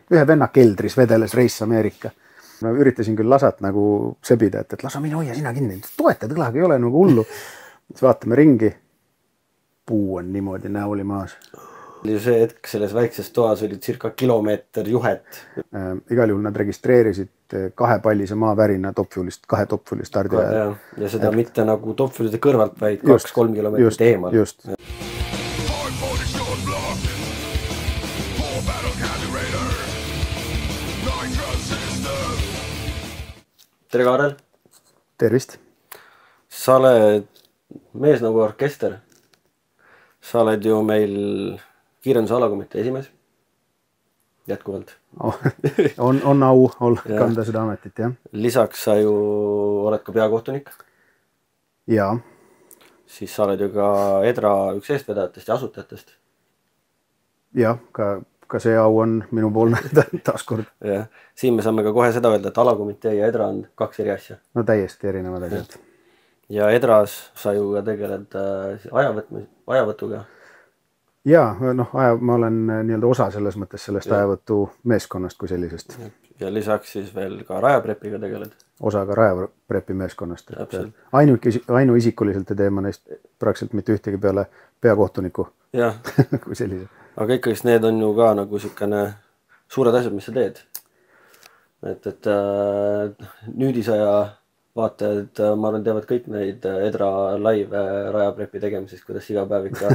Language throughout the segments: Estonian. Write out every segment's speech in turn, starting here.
ühe venna keldris vedeles Race America. Ma üritasin küll lasat nagu sebida, et lasa mine hoia sina kinni. Toetad õlaga, ei ole nagu hullu. Siis vaatame ringi. Puu on niimoodi näoli maas. See hetk selles väikses toas oli circa kilomeeter juhet. Igal juhul nad registreerisid 2-pallise maavärina kahe Topfueli stardi ajal. Ja seda mitte nagu Topfuelide kõrvalt, vaid 2-3 kilomeetrit eemal. Just. Tere, Kaarel! Tervist! Sa oled mees nagu orkester. Sa oled ju meil kiirenduse alakomitee esimees. Jätkuvalt. On au kanda seda ametit, jah. Lisaks sa ju oled ka peakohtunik. Jaa. Siis sa oled ju ka EDRA üks eestvedajatest ja asutajatest. Jah, ka see au on minu poolne taaskord. Ja. Siin me saame ka kohe seda öelda, et alakomitee ja EDRA on 2 eri asja. No täiesti erinevad asjad. Ja EDRAs sa ju ka tegeled ajavõtuga. Jaa, ma olen nii-öelda osa selles mõttes sellest ajavõtu meeskonnast kui sellisest. Ja lisaks siis veel ka rajaprepiga tegeled. Osa ka rajaprepi meeskonnast. Ainuisikuliselt ei tee ma neist praktiliselt mitte ühtegi peale peakohtuniku kui sellise. Aga ikkagi need on ju ka nagu siukene suured asjad, mis sa teed. Et nüüdisaja vaatajad, ma arvan, teevad kõik neid EDRA live rajaprepi tegemisest, kuidas iga päev ikka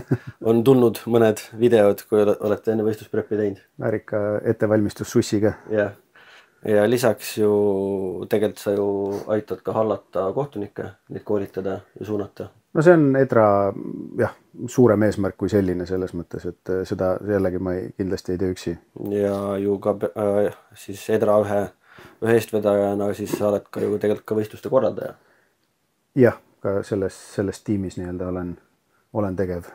on tulnud mõned videod, kui olete enne võistlusprepi teinud. Väärika ettevalmistus sussiga. Ja lisaks ju tegelikult sa ju aitad ka hallata kohtunikke, neid koolitada ja suunata. No see on EDRA suurem eesmärk kui selline selles mõttes, et seda jällegi ma kindlasti ei tee üksi. Ja ju ka siis EDRA ühe eestvedajana siis sa oled ka ju tegelikult ka võistluste korraldaja. Jah, ka selles tiimis nii-öelda olen tegev.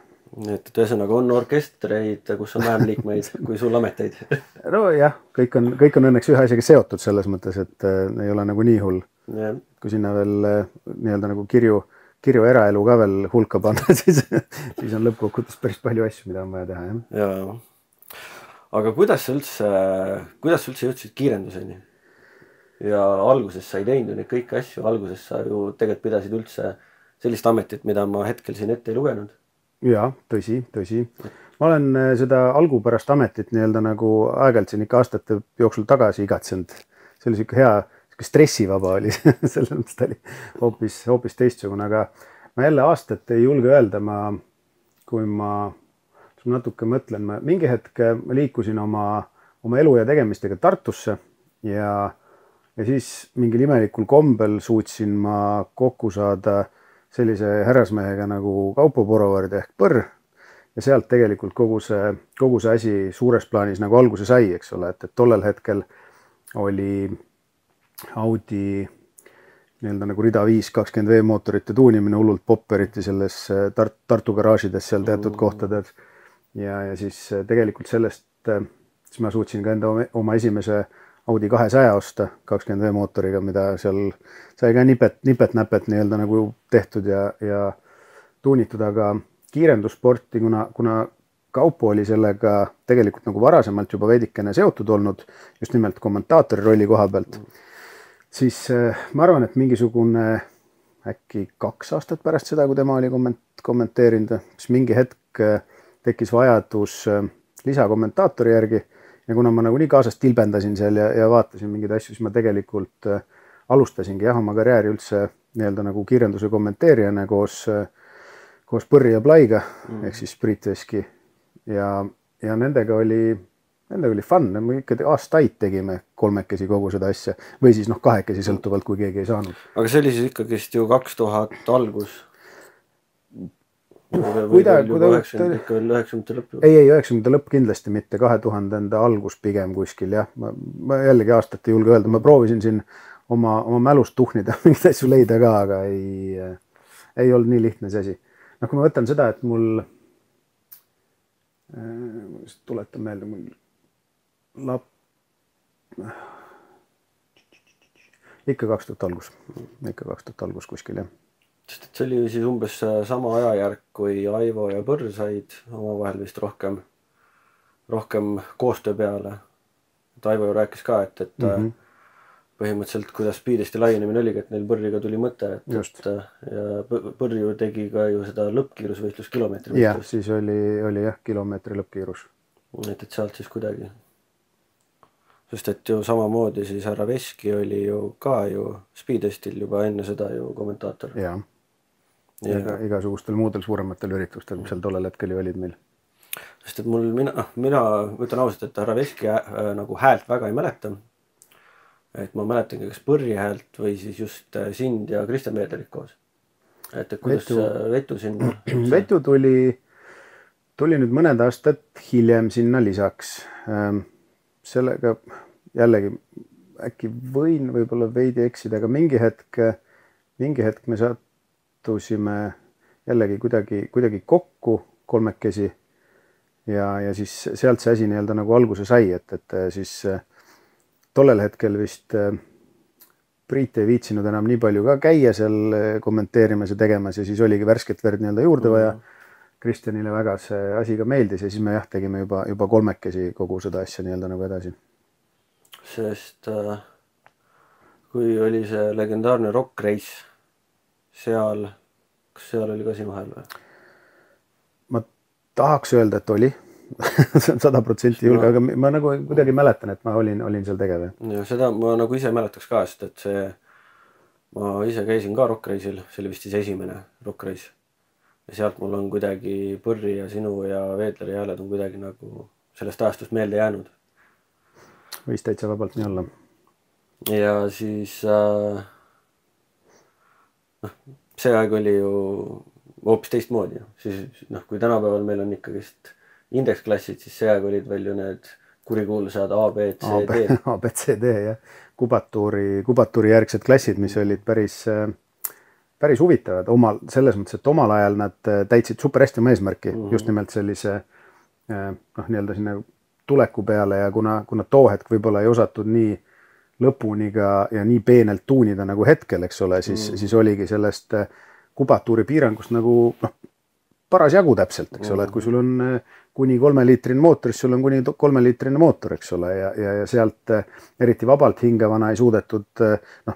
Et ühesõnaga on orkestreid, kus on vähem liikmeid kui sul ameteid. No jah, kõik on õnneks ühe asjaga seotud selles mõttes, et ei ole nagu nii hull. Kui sinna veel nii-öelda nagu kirju eraelu ka veel hulka panna, siis on lõppkokkuvõttes päris palju asju, mida on vaja teha. Ja. Aga kuidas sa üldse jõudsid kiirenduseni? Ja alguses sa ei teinud neid kõiki asju, alguses sa ju tegelikult pidasid üldse sellist ametit, mida ma hetkel siin ette ei lugenud. Jaa, tõsi. Ma olen seda algupärast ametit nii-öelda nagu aegalt siin ikka aastate jooksul tagasi igatsenud. See oli hea, stressivaba oli, selles mõttes ta oli hoopis teistsugune, aga ma jälle aastat ei julge öelda, kui ma natuke mõtlen, mingi hetk ma liikusin oma elu ja tegemistega Tartusse ja siis mingil imelikul kombel suutsin ma kokku saada sellise härrasmehega nagu Kaupo Porovaard ehk Põrr ja sealt tegelikult kogu see asi suures plaanis nagu alguse sai, eks ole, et tollel hetkel oli Audi nii-öelda nagu rida 520V mootorite tuunimine hullult popperiti selles Tartu garaažides seal teatud kohtades ja siis tegelikult sellest siis ma suutsin ka enda oma esimese Audi 200 osta 20V mootoriga, mida seal sai ka nipet-näpet nii-öelda nagu tehtud ja tuunitud, aga kiirendussporti, kuna Kaupo oli sellega tegelikult nagu varasemalt juba veidikene seotud olnud, just nimelt kommentaatori rolli koha pealt, siis ma arvan, et mingisugune äkki 2 aastat pärast seda, kui tema oli kommenteerinud, siis mingi hetk tekkis vajadus lisakommentaatori järgi. Ja kuna ma nagu nii kaasast tilbendasin seal ja vaatasin mingeid asju, siis ma tegelikult alustasingi oma karjääri üldse nii-öelda nagu kiirenduse kommenteerijana koos Põrri ja Plaiga, ehk siis Priit Veski. Ja nendega oli fun, me ikka aastaid tegime 3 kogu seda asja või siis 2 sõltuvalt, kui keegi ei saanud. Aga see oli siis ikkagi ju 2000 algus? Või 90. lõpp? Ei, 90. lõpp kindlasti mitte, 2000. algus pigem kuskil, jah. Ma jällegi aastat ei julge öelda, ma proovisin siin oma mälust tuhnida mingit asju leida ka, aga ei olnud nii lihtne see asi. Kui ma võtan seda, et mul tuletan meelde mul ikka 2000 algus kuskil, jah. Sest see oli siis umbes sama ajajärk, kui Aivo ja Põrr said omavahel vist rohkem koostöö peale. Aivo ju rääkis ka, et põhimõtteliselt kuidas Speedisti laienemine oligi, et neil Põrriga tuli mõte, et ja Põrri tegi ka ju seda lõppkiirusvõistlus kilomeetri võistlus. Jah, siis oli jah kilomeetri lõppkiirus. Et sealt siis kuidagi. Sest et ju samamoodi siis härra Veski oli ju ka ju Speedistil juba enne seda ju kommentaator. Ja igasugustel muudel suurematel üritustel, mis seal tollel hetkel ju olid meil. Sest et mina ütlen ausalt, et härra Veski nagu häält väga ei mäleta. Et ma mäletan kas Põrri häält või siis just sind ja Kristjan Veederik koos. Et kuidas Vetu siin... Vetu tuli nüüd mõned aastad hiljem sinna lisaks. Sellega jällegi äkki võin võib-olla veidi eksida, aga mingi hetk me sattusime jällegi kuidagi kokku kolmekesi ja siis sealt see asi nii-öelda nagu alguse sai, et siis tollel hetkel vist Priit ei viitsinud enam nii palju ka käia seal kommenteerimas ja tegemas ja siis oligi värsket verd nii-öelda juurde vaja. Kristjanile väga see asi ka meeldis ja siis me tegime juba kolmekesi kogu seda asja nii-öelda nagu edasi. Sest kui oli see legendaarne Rock Race, kas seal oli ka sinu hääl või? Ma tahaks öelda, et oli. See on 100% julge, aga ma nagu kuidagi mäletan, et ma olin seal tegev. Ja seda ma nagu ise mäletaks ka, sest et ma ise käisin ka Rock Race'il, see oli vist siis esimene Rock Race. Ja sealt mul on kuidagi Põrri ja sinu ja Veedleri hääled on kuidagi nagu sellest ajastust meelde jäänud. Võis täitsa vabalt nii olla. Ja siis see aeg oli ju hoopis teistmoodi. Siis, kui tänapäeval meil on ikkagist indeksklassid, siis see aeg olid veel ju need kurikuulsad A, B, C, D. A, B, C, D ja kubatuuri järgsed klassid, mis olid päris huvitavad selles mõttes, et omal ajal nad täitsid super hästi oma eesmärki, just nimelt sellise nii-öelda sinna tuleku peale ja kuna too hetk võib-olla ei osatud nii lõpuni ja nii peenelt tuunida nagu hetkel, eks ole, siis oligi sellest kubatuuri piirangust nagu paras jagu täpselt, eks ole, et kui sul on kuni 3-liitrine mootor, siis sul on kuni 3-liitrine mootor, eks ole, ja sealt eriti vabalt hingavana ei suudetud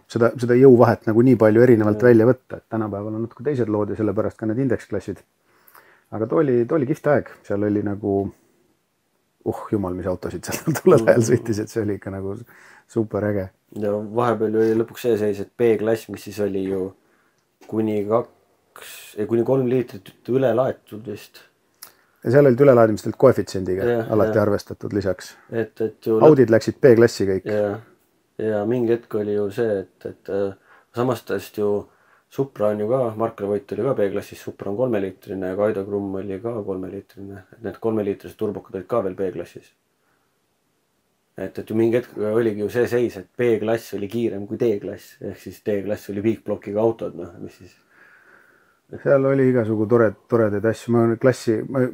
seda jõuvahet nagu nii palju erinevalt välja võtta, et tänapäeval on natuke teised lood ja sellepärast ka need indeksklassid. Aga too oli kihvt aeg, seal oli nagu jumal, mis autosid seal tollel ajal sõitis, et see oli ikka nagu super äge. Ja vahepeal oli lõpuks see seis, et B-klass, mis siis oli ju kuni 3 liitrit üle laetud vist. Ja seal olid ülelaadimistelt koefitsiendiga alati arvestatud lisaks. Ju Audid läksid B-klassi kõik. Ja mingi hetk oli ju see, et samastast ju Supra on ju ka, Mark Levoit oli ka B-klassis, Supra on 3-liitrine ja Kaido Krumm oli ka 3-liitrine. Need 3-liitrised turbokad olid ka veel B-klassis. Et ju mingi hetk oligi ju see seis, et B-klass oli kiirem kui D-klass. Ehk siis D-klass oli piikplokiga autod, mis siis... Seal oli igasugu toredaid asju. Ma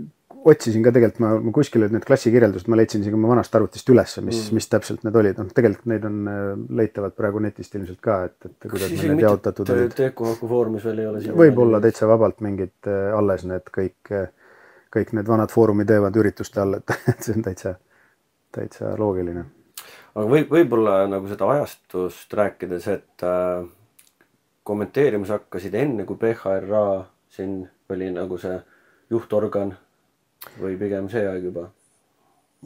otsisin ka tegelikult, ma kuskil olid need klassikirjeldused, ma leidsin isegi oma vanast arvutist üles, mis täpselt need olid. Tegelikult neid on leitavad praegu netist ilmselt ka, et kuidas me need jaotatud olid. Teekuhaku foorumis veel ei ole siin. Võib-olla täitsa vabalt mingid alles need kõik need vanad foorumi teevad ürituste all, et see on täitsa loogiline. Aga võib-olla nagu seda ajastust rääkides, et kommenteerimus hakkasid enne, kui PHRA siin oli nagu see juhtorgan või pigem see aeg juba?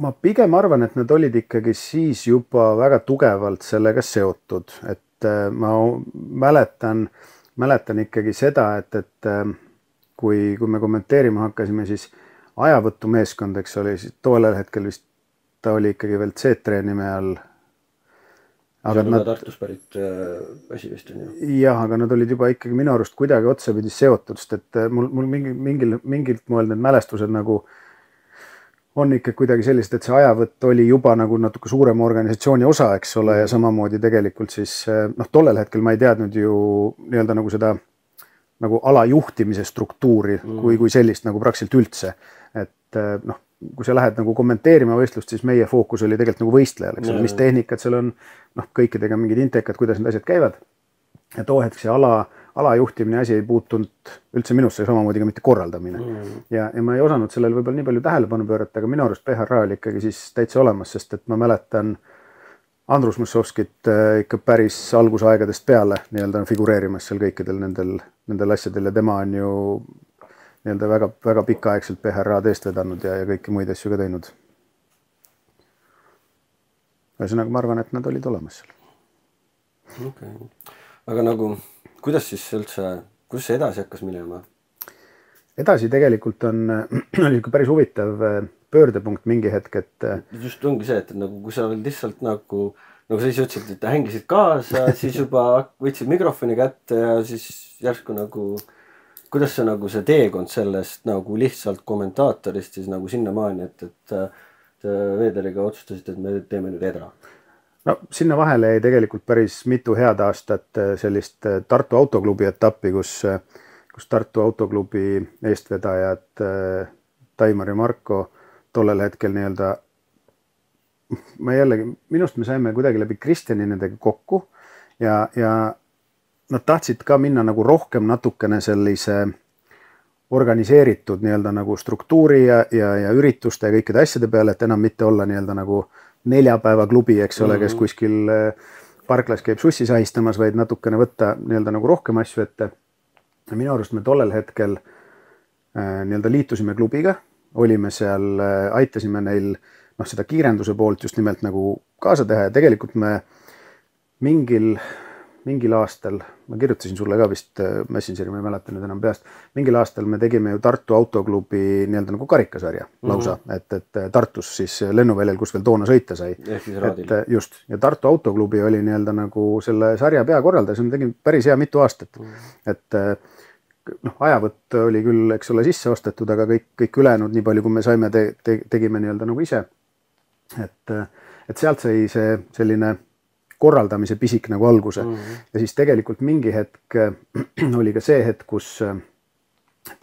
Ma pigem arvan, et nad olid ikkagi siis juba väga tugevalt sellega seotud, et ma mäletan ikkagi seda, et kui me kommenteerima hakkasime, siis ajavõtumeeskond, eks oli, siis tollel hetkel vist ta oli ikkagi veel C-tre nime all. See on ka Tartus pärit asi vist on ju. Jah, aga nad olid juba ikkagi minu arust kuidagi otsapidi seotud, sest et mul mingilt moel need mälestused nagu on ikka kuidagi sellised, et see ajavõtt oli juba nagu natuke suurema organisatsiooni osa, eks ole, ja samamoodi tegelikult siis, tollel hetkel ma ei teadnud ju nii-öelda nagu seda nagu alajuhtimise struktuuri kui sellist nagu praktiliselt üldse, et kui sa lähed nagu kommenteerima võistlust, siis meie fookus oli tegelikult nagu võistlejal, eks ole, mis tehnikad seal on, kõikidega mingid intekad, kuidas need asjad käivad. Ja too hetk see alajuhtimine asi ei puutunud üldse minusse samamoodi ka mitte korraldamine. Ja ma ei osanud sellel võib-olla nii palju tähelepanu pöörata, aga minu arust PHRA oli ikkagi siis täitsa olemas, sest et ma mäletan Andrus Mussovskit ikka päris algusaegadest peale nii-öelda figureerimas seal kõikidel nendel asjadel ja tema on ju nii-öelda väga pikaaegselt PRA-d eest vedanud ja kõiki muid asju ka teinud. Ühesõnaga, ma arvan, et nad olid olemas seal. Okay. Aga nagu, kuidas siis üldse, kuidas see edasi hakkas minema? Edasi tegelikult oli päris huvitav pöördepunkt mingi hetk, et just ongi see, et nagu, kui sa olid lihtsalt nagu sa siis ütlesid, et hängisid kaasa, siis juba võtsid mikrofoni kätte ja siis järsku nagu, kuidas see nagu see teekond sellest nagu lihtsalt kommentaatorist siis nagu sinnamaani, et Veederiga otsustasid, et me teeme nüüd Edra? No sinna vahele jäi tegelikult päris mitu head aastat sellist Tartu autoklubi etappi, kus Tartu autoklubi eestvedajad Taimar ja Marko tollel hetkel nii-öelda, minust me saime kuidagi läbi Kristjani nendega kokku ja nad tahtsid ka minna nagu rohkem natukene sellise organiseeritud nii-öelda nagu struktuuri ja ürituste ja kõikide asjade peale, et enam mitte olla nii-öelda nagu 4 päeva klubi, eks ole, kes kuskil parklas käib sussi sahistamas, vaid natukene võtta nii-öelda nagu rohkem asju ette. Ja minu arust me tollel hetkel nii-öelda liitusime klubiga, olime seal, aitasime neil seda kiirenduse poolt just nimelt nagu kaasa teha ja tegelikult me mingil aastal, ma kirjutasin sulle ka vist Messengeri, ma ei mäleta nüüd enam peast, mingil aastal me tegime ju Tartu autoklubi nii-öelda nagu karikasarja lausa, et Tartus siis lennuväljal, kus veel toona sõita sai. Just, ja Tartu autoklubi oli nii-öelda nagu selle sarja peakorraldaja, see me tegime päris hea mitu aastat, et ajavõtt oli küll, eks ole, sisse ostetud, aga kõik ülejäänud, nii palju kui me saime, tegime nii-öelda nagu ise. Et sealt sai see selline korraldamise pisik nagu alguse. Ja siis tegelikult mingi hetk oli ka see hetk, kus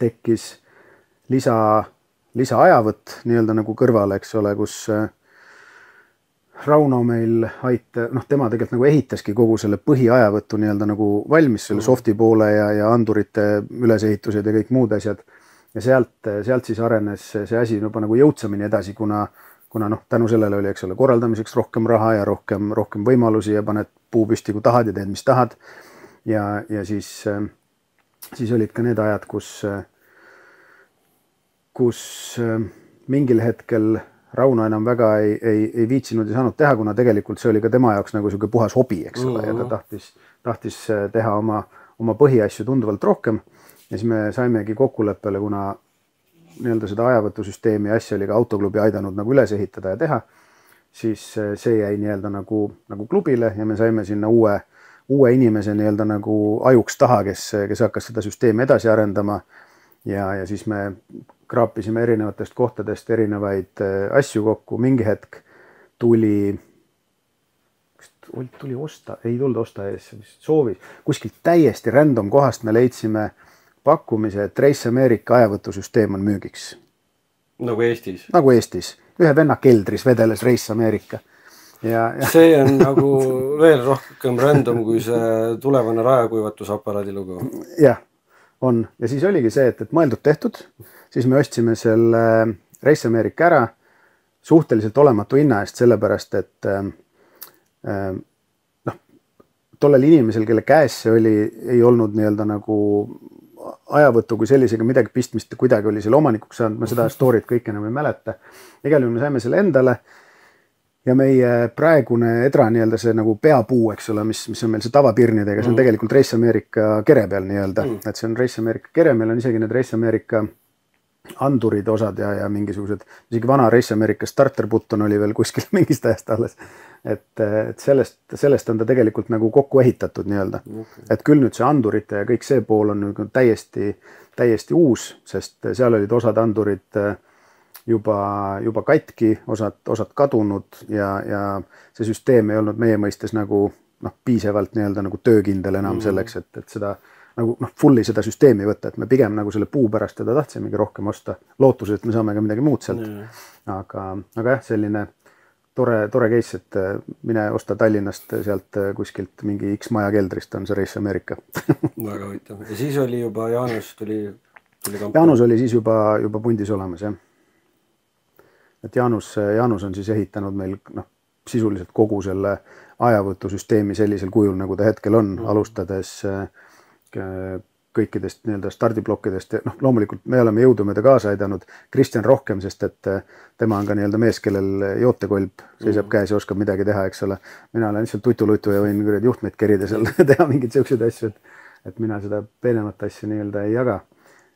tekkis lisa ajavõtt nii-öelda nagu kõrvale, eks ole, kus Rauno meil tema tegelikult nagu ehitaski kogu selle põhiajavõttu nii-öelda nagu valmis selle softi poole ja andurite ülesehitused ja kõik muud asjad. Ja sealt siis arenes see asi juba nagu jõudsamini edasi, kuna tänu sellele oli, eks ole, korraldamiseks rohkem raha ja rohkem võimalusi ja paned puu püsti, kui tahad ja teed, mis tahad. Ja siis olid ka need ajad, kus mingil hetkel Rauno enam väga ei viitsinud ja saanud teha, kuna tegelikult see oli ka tema jaoks nagu selline puhas hobi, eks ole, ja ta tahtis teha oma põhiasju tunduvalt rohkem. Ja siis me saimegi kokkuleppele, kuna nii-öelda seda ajavõtusüsteemi asja oli ka autoklubi aidanud nagu üles ehitada ja teha, siis see jäi nii-öelda nagu klubile ja me saime sinna uue inimese nii-öelda nagu ajuks taha, kes hakkas seda süsteemi edasi arendama ja siis me kraapisime erinevatest kohtadest erinevaid asju kokku. Mingi hetk tuli osta, ei tulnud osta ees, soovis. Kuskilt täiesti random kohast me leidsime pakkumise, et Race America ajavõtusüsteem on müügiks. Nagu Eestis? Nagu Eestis. Ühe venna keldris vedeles Race America. Ja see on nagu veel rohkem random kui see tulevane rajakuivatusaparaadi lugu. Jah, on. Ja siis oligi see, et mõeldud tehtud. Siis me ostsime selle Race America ära suhteliselt olematu hinna eest, sellepärast, et tollel inimesel, kelle käes see oli, ei olnud nii-öelda nagu ajavõttu kui sellisega midagi pistmist, kuidagi oli selle omanikuks saanud, ma seda story't kõike enam ei mäleta. Igal juhul me saime selle endale ja meie praegune Edra nii-öelda see nagu peapuu, eks ole, mis on meil see tavapirnidega, see on tegelikult Race America kere peal nii-öelda, et see on Race America kere, meil on isegi need Race America andurid osad ja mingisugused, isegi vana Race America starter button oli veel kuskil mingist ajast alles, et sellest on ta tegelikult nagu kokku ehitatud nii-öelda, et küll nüüd see andurite ja kõik see pool on nagu täiesti uus, sest seal olid osad andurid juba katki, osad kadunud ja see süsteem ei olnud meie mõistes nagu piisavalt nii-öelda nagu töökindel enam selleks, et seda nagu fulli seda süsteemi võtta, et me pigem nagu selle puu pärast teda tahtsimegi rohkem osta, lootuses, et me saame ka midagi muud sealt. Aga jah, selline tore case, et mine osta Tallinnast sealt kuskilt mingi X maja keldrist on see Race America. Väga huvitav. Ja siis oli juba Jaanus tuli kampa. Jaanus oli siis juba pundis olemas, jah. Et Jaanus on siis ehitanud meil sisuliselt kogu selle ajavõtusüsteemi sellisel kujul, nagu ta hetkel on, alustades kõikidest nii-öelda stardiblokkidest. Noh, loomulikult me oleme jõudumööda kaasa aidanud, Kristjan rohkem, sest et tema on ka nii-öelda mees, kellel jootekolb seisab käes ja oskab midagi teha, eks ole. Mina olen lihtsalt tutulutu ja võin juhtmeid kerida seal, teha mingeid selliseid asju, et mina seda peenemat asja nii-öelda ei jaga.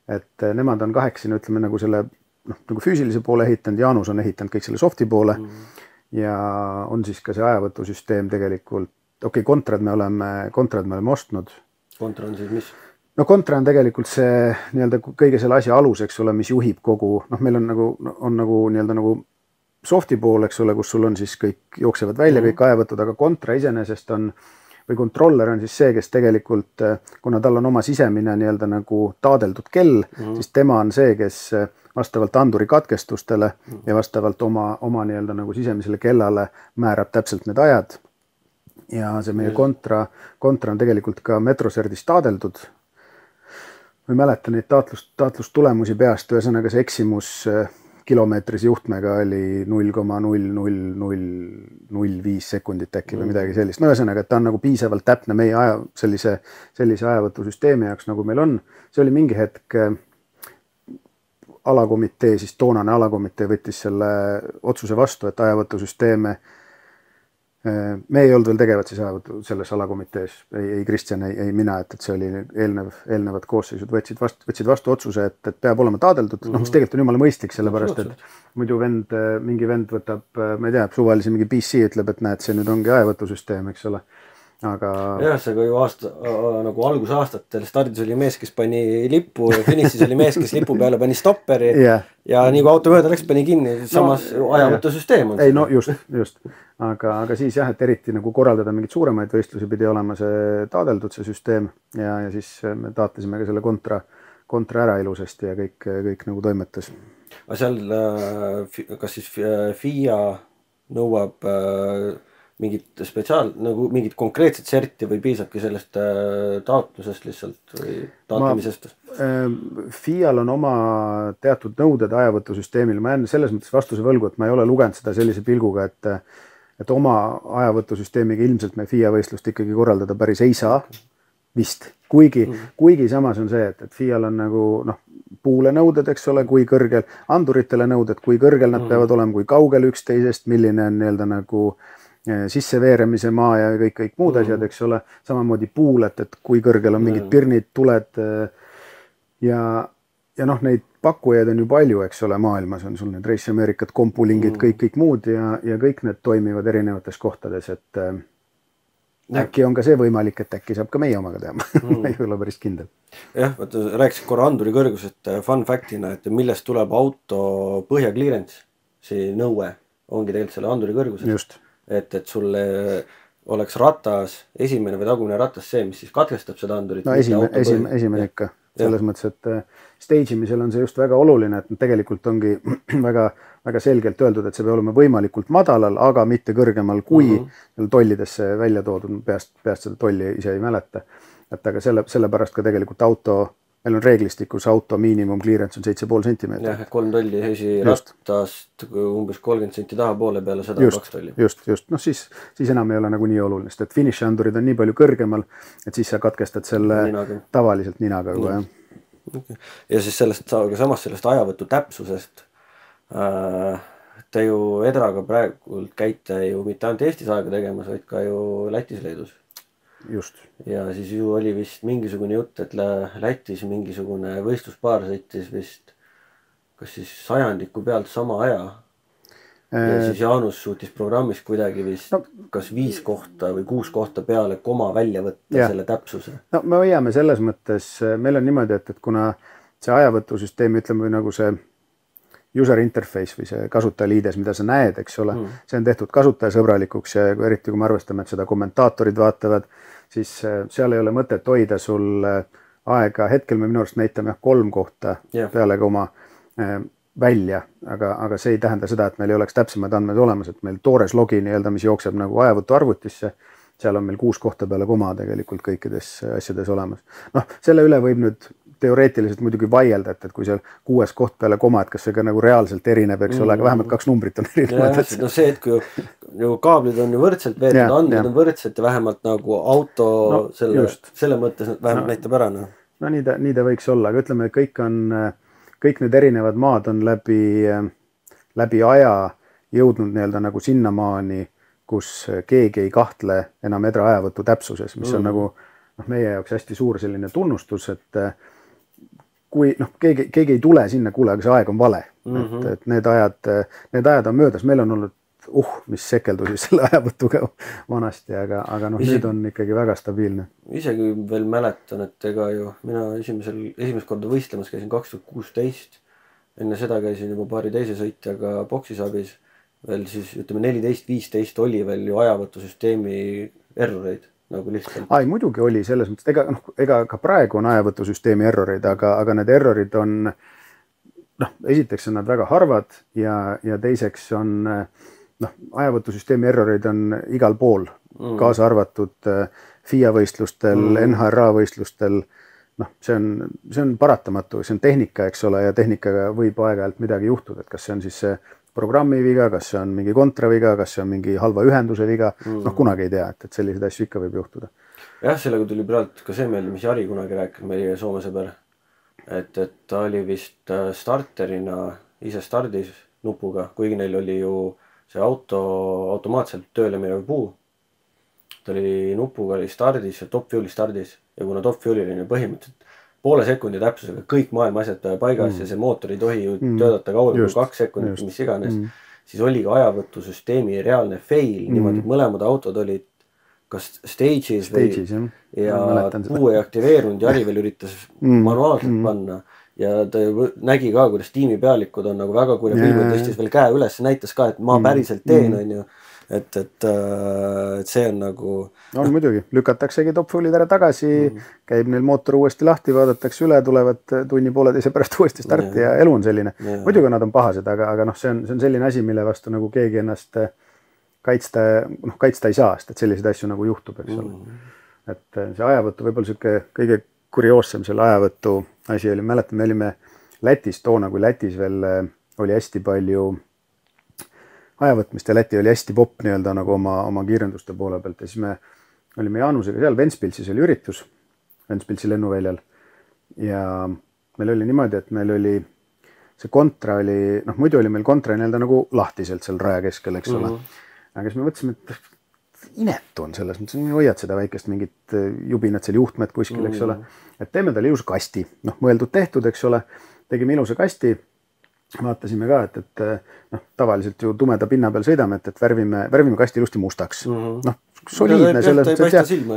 Et nemad on kaheksin, ütleme nagu selle nagu füüsilise poole ehitanud, Jaanus on ehitanud kõik selle softi poole ja on siis ka see ajavõtusüsteem tegelikult, kontrad me oleme ostnud. Kontra on siis mis? No kontra on tegelikult see nii-öelda kõige selle asja alus, eks ole, mis juhib kogu, meil on nagu nii-öelda nagu softi pool, eks ole, kus sul on siis kõik jooksevad välja, kõik ajavõtud, aga kontra iseenesest on, või kontroller on siis see, kes tegelikult, kuna tal on oma sisemine nii-öelda nagu taadeldud kell, siis tema on see, kes vastavalt anduri katkestustele ja vastavalt oma nii-öelda nagu sisemisele kellale määrab täpselt need ajad. Ja see meie kontra on tegelikult ka Metroserdis taadeldud. Ma ei mäleta neid taatlustulemusi peast, ühesõnaga see eksimus kilomeetrise juhtmega oli 0,00005 sekundit äkki või midagi sellist. No ühesõnaga, et ta on nagu piisavalt täpne meie sellise ajavõtusüsteemi jaoks, nagu meil on. See oli mingi hetk alakomitee, siis toonane alakomitee võttis selle otsuse vastu, et ajavõtusüsteeme me ei olnud veel tegevad siis selles alakomitees, ei Kristjan, ei mina, et see oli eelnevad koosseisud, võtsid vastu otsuse, et peab olema taadeldud, mis tegelikult on jumala mõistlik, sellepärast, et muidu mingi vend võtab, ma ei tea, suvalise mingi PC ütleb, et näed, see nüüd ongi ajavõtusüsteem, eks ole. Aga... Jah, see ju nagu algusaastatel stardis oli mees, kes pani lippu ja finišis oli mees, kes lipu peale pani stopperi ja nii kui auto mööda läks, pani kinni, samas ajavõtusüsteem on. Ei, no just. Aga siis jah, et eriti nagu korraldada mingid suuremaid võistlusi pidi olema see taadeldud see süsteem ja siis me taatlisime ka selle kontra ära ilusasti ja kõik nagu toimetas. Aga seal, kas siis FIA nõuab mingit nagu mingit konkreetset serti või piisabki sellest taotlusest lihtsalt või taotlemisest? FIA-l on oma teatud nõuded ajavõtusüsteemil. Ma jään selles mõttes vastuse võlgu, et ma ei ole lugenud seda sellise pilguga, et oma ajavõtusüsteemiga ilmselt me FIA võistlust ikkagi korraldada päris ei saa vist. Kuigi samas on see, et FIA-l on nagu puule nõuded, eks ole, kui kõrgel, anduritele nõuded, kui kõrgel nad peavad olema, kui kaugel üksteisest, milline on nii-öelda nagu sisseveeremise maa ja kõik muud asjad, eks ole, samamoodi puul, et kui kõrgel on mingid pirnid, tuled ja neid pakkujaid on ju palju, eks ole, maailmas on sul need Race Americat, kompulingid, kõik muud ja kõik need toimivad erinevates kohtades, et äkki on ka see võimalik, et äkki saab ka meie omaga teha, ma ei ole päris kindel. Jah, rääkisid korra anduri kõrgusest fun factina, et millest tuleb auto põhjakliirentsi nõue, ongi tegelikult selle anduri kõrgusest. Just. Et sulle oleks ratas, esimene või tagumine ratas see, mis siis katkestab seda andurit. No esimene ikka. Selles mõttes, et stage'imisel on see just väga oluline, et tegelikult ongi väga, väga selgelt öeldud, et see peab olema võimalikult madalal, aga mitte kõrgemal kui tollidesse välja toodud. Peast seda tolli ise ei mäleta. Et aga sellepärast ka tegelikult meil on reeglistikus auto miinimum clearance on 7,5 sentimeetrit. Jah, 3 tolli ratast umbes 30 senti taha poole peale, seda 2 tolli. Just. No siis enam ei ole nagu nii oluline, sest et finish-andurid on nii palju kõrgemal, et siis sa katkestad selle tavaliselt ninaga. Okay. Ja siis samas sellest ajavõtu täpsusest. Te ju Edraga praegu käite ju mitte ainult Eestis aega tegemas, vaid ka ju Lätis-Leedus. Just. Ja siis ju oli vist mingisugune jutt, et Lätis mingisugune võistluspaar sõitis vist kas siis sajandiku pealt sama aja ja siis Jaanus suutis programmis kuidagi vist kas 5 kohta või 6 kohta peale koma välja võtta selle täpsuse. No me hoiame selles mõttes, meil on niimoodi, et kuna see ajavõtusüsteem, ütleme nagu see user interface või see kasutajaliides, mida sa näed, eks ole, see on tehtud kasutajasõbralikuks ja eriti kui me arvestame, et seda kommentaatorid vaatavad, siis seal ei ole mõtet hoida sul aega. Hetkel me minu arust näitame 3 kohta peale koma välja, aga see ei tähenda seda, et meil ei oleks täpsemad andmed olemas, et meil toores logi nii-öelda, mis jookseb nagu ajavõtu arvutisse, seal on meil 6 kohta peale koma tegelikult kõikides asjades olemas. Selle üle võib nüüd teoreetiliselt muidugi vaielda, et kui seal 6 koht peale koma, et kas see ka nagu reaalselt erineb, eks ole, aga vähemalt 2 numbrit on erinevad. No see, et kui ju kaablid on ju võrdselt veetud, andmed on võrdselt ja vähemalt nagu auto selle mõttes vähemalt näitab ära. No nii ta võiks olla, aga ütleme, et kõik need erinevad maad on läbi aja jõudnud nii-öelda nagu sinnamaani, kus keegi ei kahtle enam edra ajavõtu täpsuses, mis on nagu meie jaoks hästi suur selline tunnustus, et kui keegi ei tule sinna, kuule, aga see aeg on vale, et need ajad on möödas, meil on olnud mis sekeldusi selle ajavõtuga vanasti, aga nüüd on ikkagi väga stabiilne. Isegi veel mäletan, et ega ju mina esimest korda võistlemas käisin 2016, enne seda käisin juba paari teise sõitjaga boksisabis, veel siis ütleme 14-15 oli veel ju ajavõtusüsteemi erroreid. Nagu lihtsalt. Muidugi oli selles mõttes, ega ka praegu on ajavõtusüsteemi errorid, aga need errorid on, esiteks on nad väga harvad ja teiseks on, ajavõtusüsteemi errorid on igal pool, kaasa arvatud FIA võistlustel, NHRA võistlustel, see on paratamatu, see on tehnika, eks ole, ja tehnikaga võib aeg-ajalt midagi juhtuda, et kas see on siis see programmi viga, kas see on mingi kontraviga, kas see on mingi halva ühenduse viga, kunagi ei tea, et selliseid asju ikka võib juhtuda. Jah, sellega tuli praegu ka see meelde, mis Jari kunagi rääkis meie Soome sõber, et ta oli vist starterina ise stardis nupuga, kuigi neil oli ju see auto automaatselt tööle minev puu. Ta oli nupuga oli stardis ja top fuel'i stardis ja kuna top fuel'il on ju põhimõtteliselt poole sekundi täpsusega kõik maailma asjad paigas ja see mootor ei tohi ju töötada kauem kui 2 sekundit, mis iganes, siis oli ka ajavõtusüsteemi reaalne fail, niimoodi, et mõlemad autod olid kas stage'is ja puu ei aktiveerunud, Jari veel üritas manuaalselt panna ja ta nägi ka, kuidas tiimi pealikud on nagu väga kurja pilgu, tõstis veel käe üles, näitas ka, et ma päriselt teen, on ju. Et see on nagu... On muidugi, lükataksegi top fuel'id ära tagasi, käib neil mootor uuesti lahti, vaadatakse üle, tulevad tunni pooleteise pärast uuesti starti ja elu on selline. Muidugi nad on pahased, aga see on selline asi, mille vastu nagu keegi ennast kaitsta ei saa, sest et selliseid asju nagu juhtub, eks ole. Et see ajavõttu, võib-olla siuke kõige kurioossem selle ajavõttu asi oli, mäletan, me olime Lätis toona, kui Lätis veel oli hästi palju ajavõtmist ja Läti oli hästi popp nii-öelda nagu oma kiirenduste poole pealt ja siis me olime Jaanusega seal, Ventspilsis oli üritus, Ventspilsi lennuväljal ja meil oli niimoodi, et meil oli see kontra oli, muidu oli meil kontra nii-öelda nagu lahtiselt seal raja keskel, eks ole. Aga siis me mõtlesime, et inetu on selles, hoiad seda väikest mingit jubinat seal juhtmed kuskil, eks ole, et teeme talle ilusa kasti, mõeldud tehtud, eks ole, tegime ilusa kasti, vaatasime ka, et tavaliselt ju tumeda pinna peal sõidame, et värvime kasti ilusti mustaks. Soliidne selles, et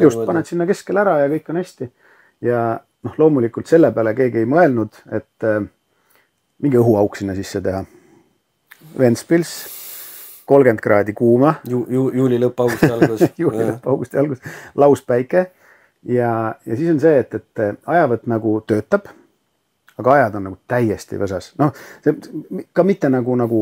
just paned sinna keskel ära ja kõik on hästi. Ja loomulikult selle peale keegi ei mõelnud, et mingi õhuauk sinna sisse teha. Ventspils, 30 kraadi kuuma. Juuli lõpp, augusti algus. Juuli lõpp, augusti algus. Laus päike. Ja siis on see, et ajavõtt nagu töötab, aga ajad on nagu täiesti võsas. Ka mitte nagu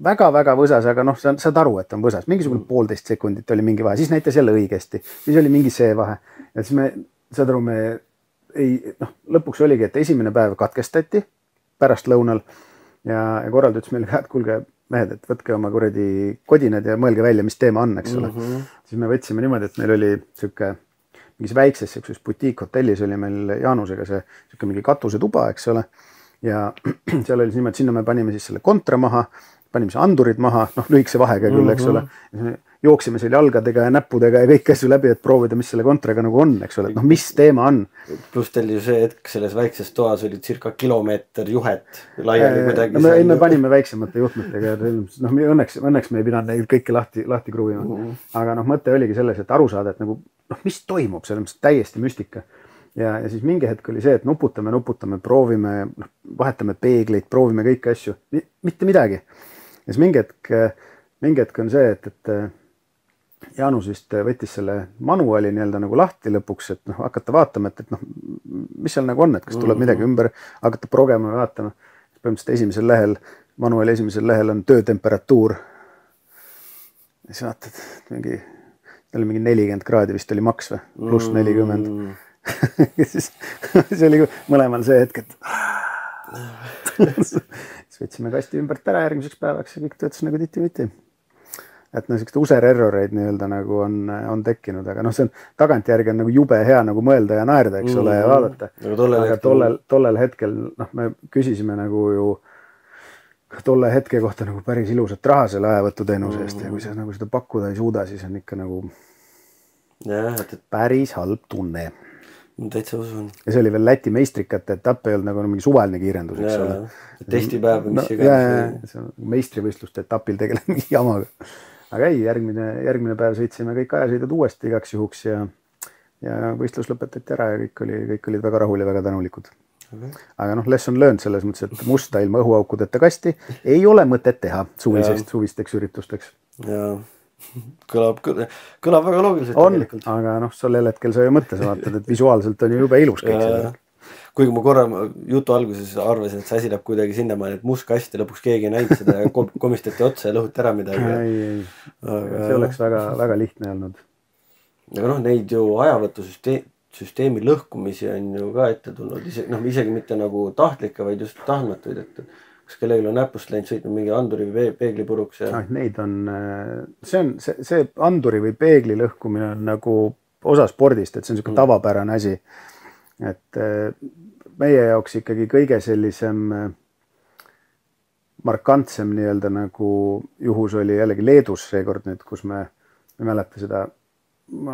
väga-väga võsas, aga saad aru, et on võsas. Mingisugune 1,5 sekundit oli mingi vahe, siis näitas jälle õigesti. Siis oli mingi see vahe. Ja siis saad aru, lõpuks oligi, et esimene päev katkestati pärast lõunal ja korralda ütles meile ka, et kuulge mehed, et võtke oma kuradi kodinad ja mõelge välja, mis teema on, eks ole. Siis me võtsime niimoodi, et meil oli siuke mingis väikses butiikhotellis oli meil Jaanusega see mingi katusetuba, eks ole. Ja seal oli niimoodi, sinna me panime siis selle kontra maha, panime see andurid maha, lühikese vahega küll, eks ole. Jooksime seal jalgadega ja näppudega ja kõik asju läbi, et proovida, mis selle kontraga nagu on, eks ole. Mis teema on? Pluss teil ju see hetk selles väikses toas oli circa kilomeeter juhet laiali kuidagi. Me panime väiksemate juhtmetega. Õnneks me ei pidanud neid kõiki lahti kruvima. Aga mõte oligi selles, et aru saada, et nagu mis toimub, see on täiesti müstika. Ja siis mingi hetk oli see, et nuputame, proovime, vahetame peegleid, proovime kõiki asju. Mitte midagi. Ja siis mingi hetk on see, et Jaanus vist võttis selle manuali nii-öelda nagu lahti lõpuks, et hakata vaatama, et mis seal nagu on, et kas tuleb midagi ümber, hakata progema ja vaatama. Põhimõtteliselt esimesel lehel, manuali esimesel lehel on töötemperatuur. Ja siis vaatad, mingi 40 kraadi vist oli maks või, pluss 40. see oli mõlemal see hetk, et siis võtsime kasti ümbert ära järgmiseks päevaks ja kõik töötas nagu titi-viti. Et no sellised user-erroreid nii-öelda nagu on tekkinud, aga noh, see on tagantjärgi on nagu jube hea nagu mõelda ja naerda, eks ole, ja vaadata. Aga tollel hetkel, noh, me küsisime nagu ju tolle hetke kohta nagu päris ilusat raha selle ajavõtuteenuse eest ja kui sa nagu seda pakkuda ei suuda, siis on ikka nagu päris halb tunne. Täitsa usun. Ja see oli veel Läti meistrikate etapp, ei olnud nagu mingi suvaline kiirendus, eks ole. Testipäev, mis iganes. Meistrivõistluste etapil tegeleb mingi jamaga. Aga ei, järgmine päev sõitsime kõik ajasõidud uuesti igaks juhuks ja võistlus lõpetati ära ja kõik olid väga rahul ja väga tänulikud. Aga noh, lesson learned selles mõttes, et musta ilma õhuaukudeta kasti ei ole mõtet teha suvisteks üritusteks. Jaa, kõlab väga loogiliselt tegelikult. Aga noh, sellel hetkel sa ju mõttes vaatad, et visuaalselt on ju jube ilus kõik see. Kuigi ma korra jutu alguses arvasin, et see asi läheb kuidagi sinnamaani, et must kast ja lõpuks keegi ei näinud seda ja komistati otsa ja lõhuti ära midagi. Ei. See oleks väga lihtne olnud. Aga noh, neid ju ajavõtusüsteemi lõhkumisi on ju ka ette tulnud, isegi mitte nagu tahtlikke, vaid just tahtmatuid, et kas kellelgi on näpust läinud sõitnud mingi anduri või peegli puruks ja... Neid on, see anduri või peegli lõhkumine on nagu osa spordist, et see on niisugune tavapärane asi. Et meie jaoks ikkagi kõige sellisem markantsem nii-öelda nagu juhus oli jällegi Leedus seekord nüüd, kus me ei mäleta seda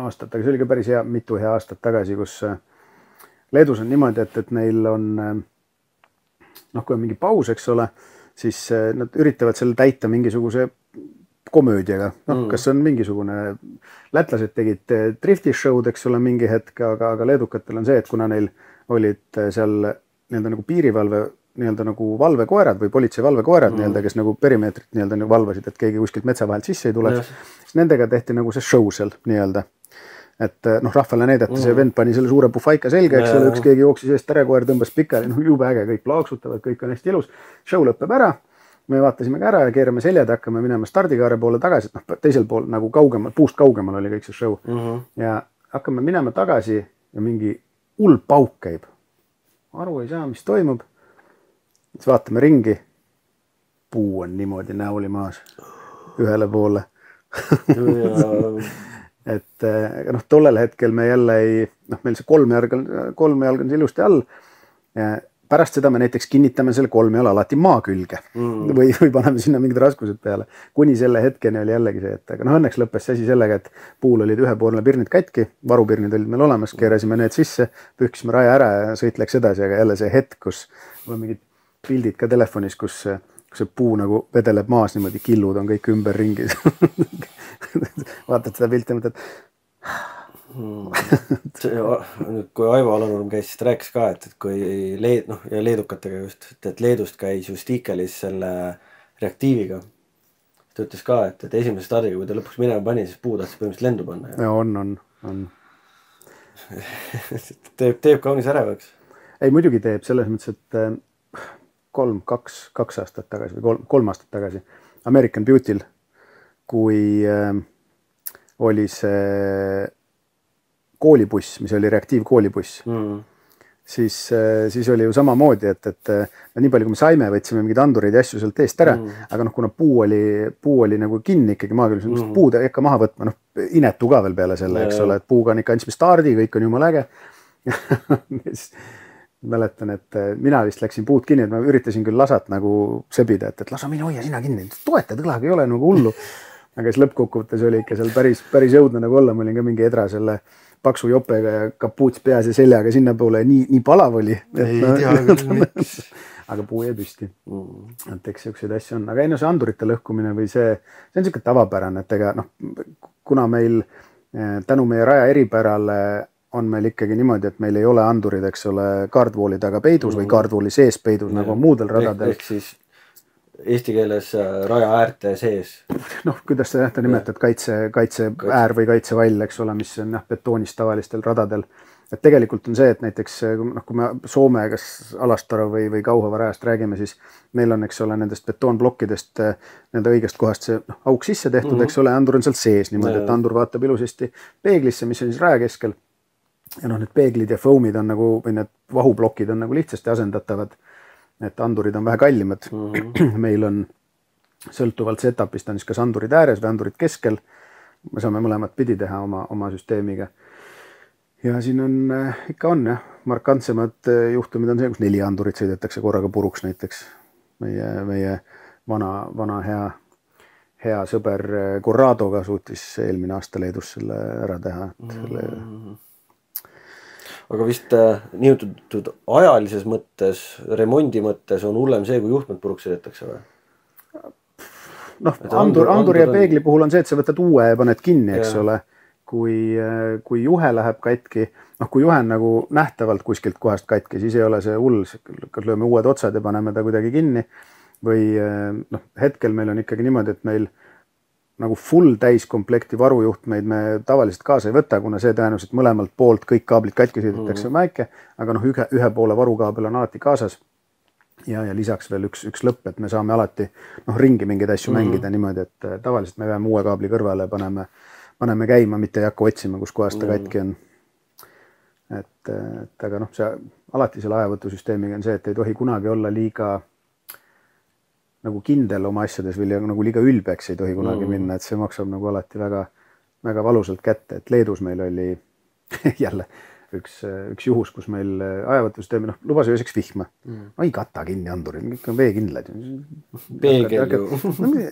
aastat, aga see oli ka päris mitu hea aastat tagasi, kus Leedus on niimoodi, et neil on, noh, kui on mingi paus, eks ole, siis nad üritavad selle täita mingisuguse komöödiaga. Noh, kas on mingisugune, lätlased tegid drifti-show'd, eks ole, mingi hetk, aga leedukatel on see, et kuna neil olid seal nii-öelda nagu piirivalve, nii-öelda nagu valvekoerad või politsei valvekoerad nii-öelda, kes nagu perimeetrit nii-öelda nagu valvasid, et keegi kuskilt metsa vahelt sisse ei tuleks. Siis nendega tehti nagu see show seal nii-öelda. Et noh, rahvale näidati, see vend pani selle suure pufaika selga, eks ole, üks keegi jooksis eest ärekoer, tõmbas pikali, noh, jube äge, kõik plaaksutavad, kõik on hästi ilus. Show lõpeb ära, me vaatasime ka ära ja keerame seljad, hakkame minema stardikaare poole tagasi, et noh, teisel pool nagu kaugemal, puust kaugemal oli kõik see show. Ja hakkame minema tagasi ja mingi hull pauk käib. Aru ei saa, mis toimub. Siis vaatame ringi. Puu on niimoodi näoli maas ühele poole. Et noh, tollel hetkel me jälle ei, noh, meil see kolmjalg on ilusti all. Pärast seda me näiteks kinnitame selle kolmjala alati maa külge või paneme sinna mingid raskused peale. Kuni selle hetkeni oli jällegi see, et aga noh, õnneks lõppes see asi sellega, et puul olid ühepoolne pirnid katki, varupirnid olid meil olemas, keerasime need sisse, pühkisime raja ära ja sõit läks edasi, aga jälle see hetk, kus on mingid pildid ka telefonis, kus see puu nagu vedeleb maas niimoodi, killud on kõik ümber ringi. Vaatad seda pilti ja mõtled, kui Aivo Alanurm käis, siis ta rääkis ka, et kui leedukatega just, et Leedust käis just Ikelis selle reaktiiviga. Ta ütles ka, et esimese stardiga, kui ta lõpuks minema pani, siis puu tahtis põhimõtteliselt lendu panna. Ja on. Teeb kaunis ärevaks. Ei, muidugi teeb selles mõttes, et kaks aastat tagasi või 3 aastat tagasi American Beauty'l, kui oli see koolibuss, mis oli reaktiivkoolibuss, siis oli ju samamoodi, et nii palju, kui me saime, võtsime mingid andureid ja asju sealt eest ära, aga noh, kuna puu oli nagu kinni ikkagi maakülis, puud ikka maha võtma, noh, inetu ka veel peale selle, eks ole, et puuga on ikka andsime stardi, kõik on jumal äge. Mäletan, et mina vist läksin puud kinni, et ma üritasin küll lasat nagu sebida, et lasa mine hoia sina kinni, toetad õlaga, ei ole nagu hullu. Aga siis lõppkokkuvõttes oli ikka seal päris jõudne nagu olla, ma olin ka mingi edra selle paksu jopega ja kapuuts peas ja seljaga sinna poole, nii palav oli. Aga puu jäi püsti. Et eks siukseid asju on. Aga enne see andurite lõhkumine või see on niisugune tavapärane, et ega noh, kuna meil tänu meie raja eripärale on meil ikkagi niimoodi, et meil ei ole andurid, eks ole, kaardvooli taga peidus või kaardvooli sees peidus, nagu on muudel radadel. Ehk siis eesti keeles raja äärte sees. Noh, kuidas sa nimetad kaitseäär või kaitsevall, eks ole, mis on betoonist tavalistel radadel. Et tegelikult on see, et näiteks kui me Soome kas Alastara või Kauhava rajast räägime, siis meil on, eks ole, nendest betoonblokkidest nende õigest kohast see auk sisse tehtud, eks ole, andur on seal sees niimoodi, et andur vaatab ilusasti peeglisse, mis on siis raja keskel. ja noh, need peeglid ja foam'id on nagu, või need vahuplokid on nagu lihtsasti asendatavad, et andurid on vähe kallimad. Meil on sõltuvalt setupist on siis kas andurid ääres või andurid keskel. Me saame mõlemat pidi teha oma süsteemiga. Ja siin on, ikka on jah, markantsemad juhtumid on see, kus 4 andurit sõidetakse korraga puruks näiteks. Meie vana hea sõber Corradoga suutis eelmine aasta Leedus selle ära teha. Aga vist nihutud ajalises mõttes, remondi mõttes on hullem see, kui juhtmed puruks sõidetakse või? Noh, andur ja peegli puhul on see, et sa võtad uue ja paned kinni, eks ole. Kui juhe läheb katki, noh, kui juhe on nagu nähtavalt kuskilt kohast katki, siis ei ole see hull, lööme uued otsad ja paneme ta kuidagi kinni. Või noh, hetkel meil on ikkagi niimoodi, et meil nagu full täiskomplekti varujuhtmeid me tavaliselt kaasa ei võta, kuna see tõenäoliselt mõlemalt poolt kõik kaablid katki sõidetakse väike, aga noh, ühe poole varukaabel on alati kaasas. Ja lisaks veel üks lõpp, et me saame alati ringi mingeid asju mängida niimoodi, et tavaliselt me peame uue kaabli kõrvale, paneme käima, mitte ei hakka otsima, kus kohas ta katki on. Et aga noh, alati selle ajavõtusüsteemiga on see, et ei tohi kunagi olla liiga nagu kindel oma asjades või nagu liiga ülbeks ei tohi kunagi minna, et see maksab nagu alati väga, väga valusalt kätte, et Leedus meil oli jälle üks juhus, kus meil ajavõtusüsteemi, lubas ööseks vihma. Ei kata kinni andurid, kõik on veekindlad. Peegel ju.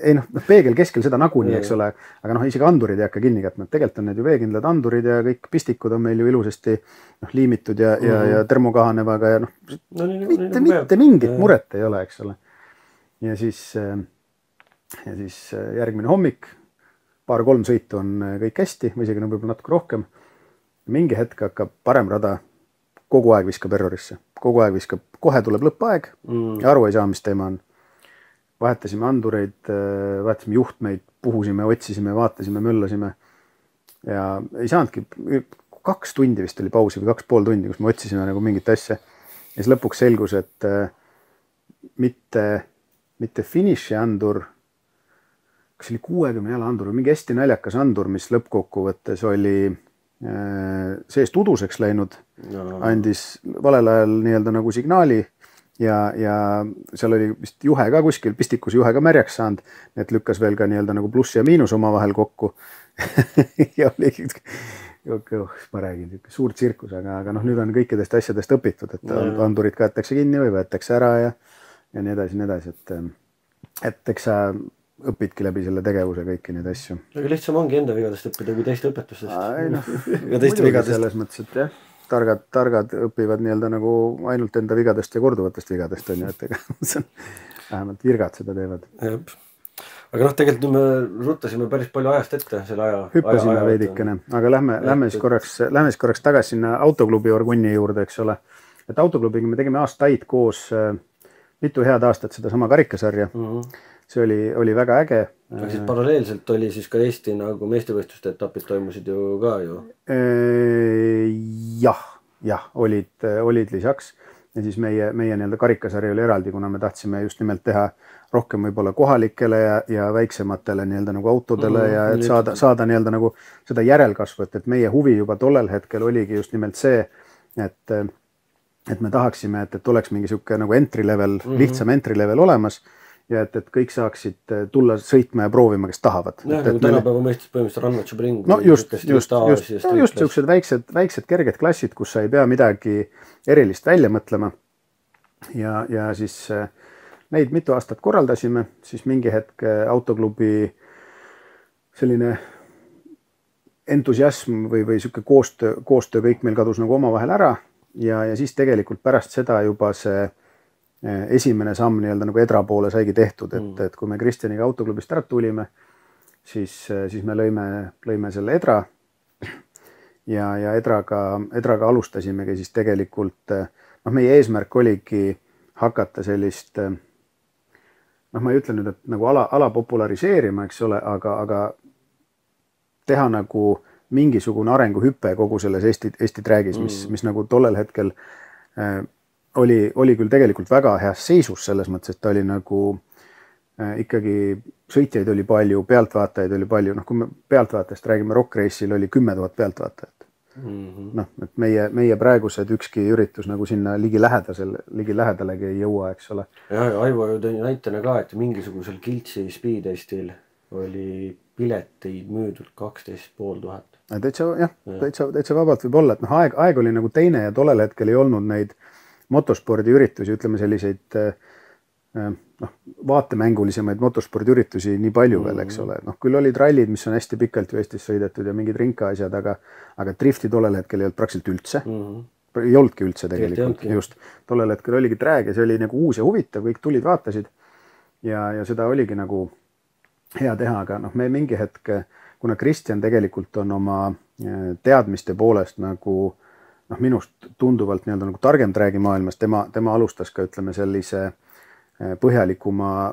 Ei peegel keskel seda nagunii, eks ole, aga isegi andurid ei hakka kinni katma. Tegelikult on need ju veekindlad andurid ja kõik pistikud on meil ju ilusasti liimitud ja termokahanevaga ja mitte mingit muret ei ole, eks ole. Ja siis järgmine hommik, 2-3 sõitu on kõik hästi, või isegi võib-olla natuke rohkem. Mingi hetk hakkab parem rada, kogu aeg viskab errorisse. Kogu aeg viskab, kohe tuleb lõppaeg ja aru ei saa, mis teema on. Vahetasime andureid, vahetasime juhtmeid, puhusime, otsisime, vaatasime, möllasime. Ja ei saanudki, 2 tundi vist oli pausi või 2,5 tundi, kus me otsisime nagu mingit asja. Ja siis lõpuks selgus, et mitte finiši andur, kas oli 60 jala andur või mingi hästi naljakas andur, mis lõppkokkuvõttes oli seest uduseks läinud, andis valel ajal nii-öelda nagu signaali ja seal oli vist juhe ka kuskil, pistikus juhe ka märjaks saanud, et lükkas veel ka nii-öelda nagu pluss ja miinus oma vahel kokku. Ja oligi, ma räägin, suur tsirkus, aga nüüd on kõikidest asjadest õpitud, et andurid kaetakse kinni või võetakse ära ja nii edasi, et eks sa õpidki läbi selle tegevuse kõiki neid asju. Aga lihtsam ongi enda vigadest õppida kui teiste õpetustest. Ja teiste vigadest. Selles mõttes, et jah, targad õpivad nii-öelda nagu ainult enda vigadest ja korduvatest vigadest on ju, et ega vähemalt virgad seda teevad. Aga tegelikult nüüd me ruttasime päris palju ajast ette selle aja. Hüppasime veidikene, aga lähme siis korraks tagasi sinna autoklubi orgunni juurde, eks ole. Et autoklubiga me tegime aastaid koos mitu head aastat seda sama karikasarja. See oli väga äge. Aga siis paralleelselt oli siis ka Eesti nagu meestevõistluste etapid toimusid ju ka ju? Jah, olid lisaks. Ja siis meie nii-öelda karikasari oli eraldi, kuna me tahtsime just nimelt teha rohkem võib-olla kohalikele ja väiksematele nii-öelda nagu autodele ja et saada nii-öelda nagu seda järelkasvu, et meie huvi juba tollel hetkel oligi just nimelt see, et me tahaksime, et oleks mingi siuke nagu entry level, lihtsam entry level olemas ja et kõik saaksid tulla sõitma ja proovima, kes tahavad. Nagu tänapäeva mõistes põhimõtteliselt Run What You Bring. No just siuksed väiksed kerged klassid, kus sa ei pea midagi erilist välja mõtlema. Ja siis neid mitu aastat korraldasime, siis mingi hetk autoklubi selline entusiasm või siuke koostöö kõik meil kadus nagu omavahel ära ja siis tegelikult pärast seda juba see esimene samm nii-öelda nagu Edra poole saigi tehtud, et kui me Kristjaniga autoklubist ära tulime, siis me lõime selle Edra ja Edraga alustasimegi siis tegelikult, meie eesmärk oligi hakata sellist, ma ei ütle nüüd, et nagu ala populariseerima, eks ole, aga teha nagu mingisugune arenguhüpe kogu selles Eesti träägis, mis nagu tollel hetkel oli küll tegelikult väga heas seisus selles mõttes, et ta oli nagu ikkagi sõitjaid oli palju, pealtvaatajaid oli palju. Kui me pealtvaatajast räägime, Rock Race'il oli 10 000 pealtvaatajat. Noh, et meie praegused ükski üritus nagu sinna ligi lähedalegi ei jõua, eks ole. Ja Aivo ju tõi näitena ka, et mingisugusel Kiltsi Speedestil oli pileteid müüdud 12 500. Täitsa vabalt võib olla, et noh, aeg oli nagu teine ja tollel hetkel ei olnud neid motospordiüritusi, ütleme selliseid vaatemängulisemaid motospordiüritusi nii palju veel, eks ole. Noh, küll olid rallid, mis on hästi pikalt ju Eestis sõidetud ja mingid rinka asjad, aga drifti tollel hetkel ei olnud praktiliselt üldse. Ei olnudki üldse tegelikult. Just. Tollel hetkel oligi trääg ja see oli nagu uus ja huvitav, kõik tulid, vaatasid ja seda oligi nagu hea teha, aga noh, me mingi hetk, kuna Kristjan tegelikult on oma teadmiste poolest nagu minust tunduvalt nii-öelda nagu targem träägi maailmas, tema alustas ka, ütleme, sellise põhjalikuma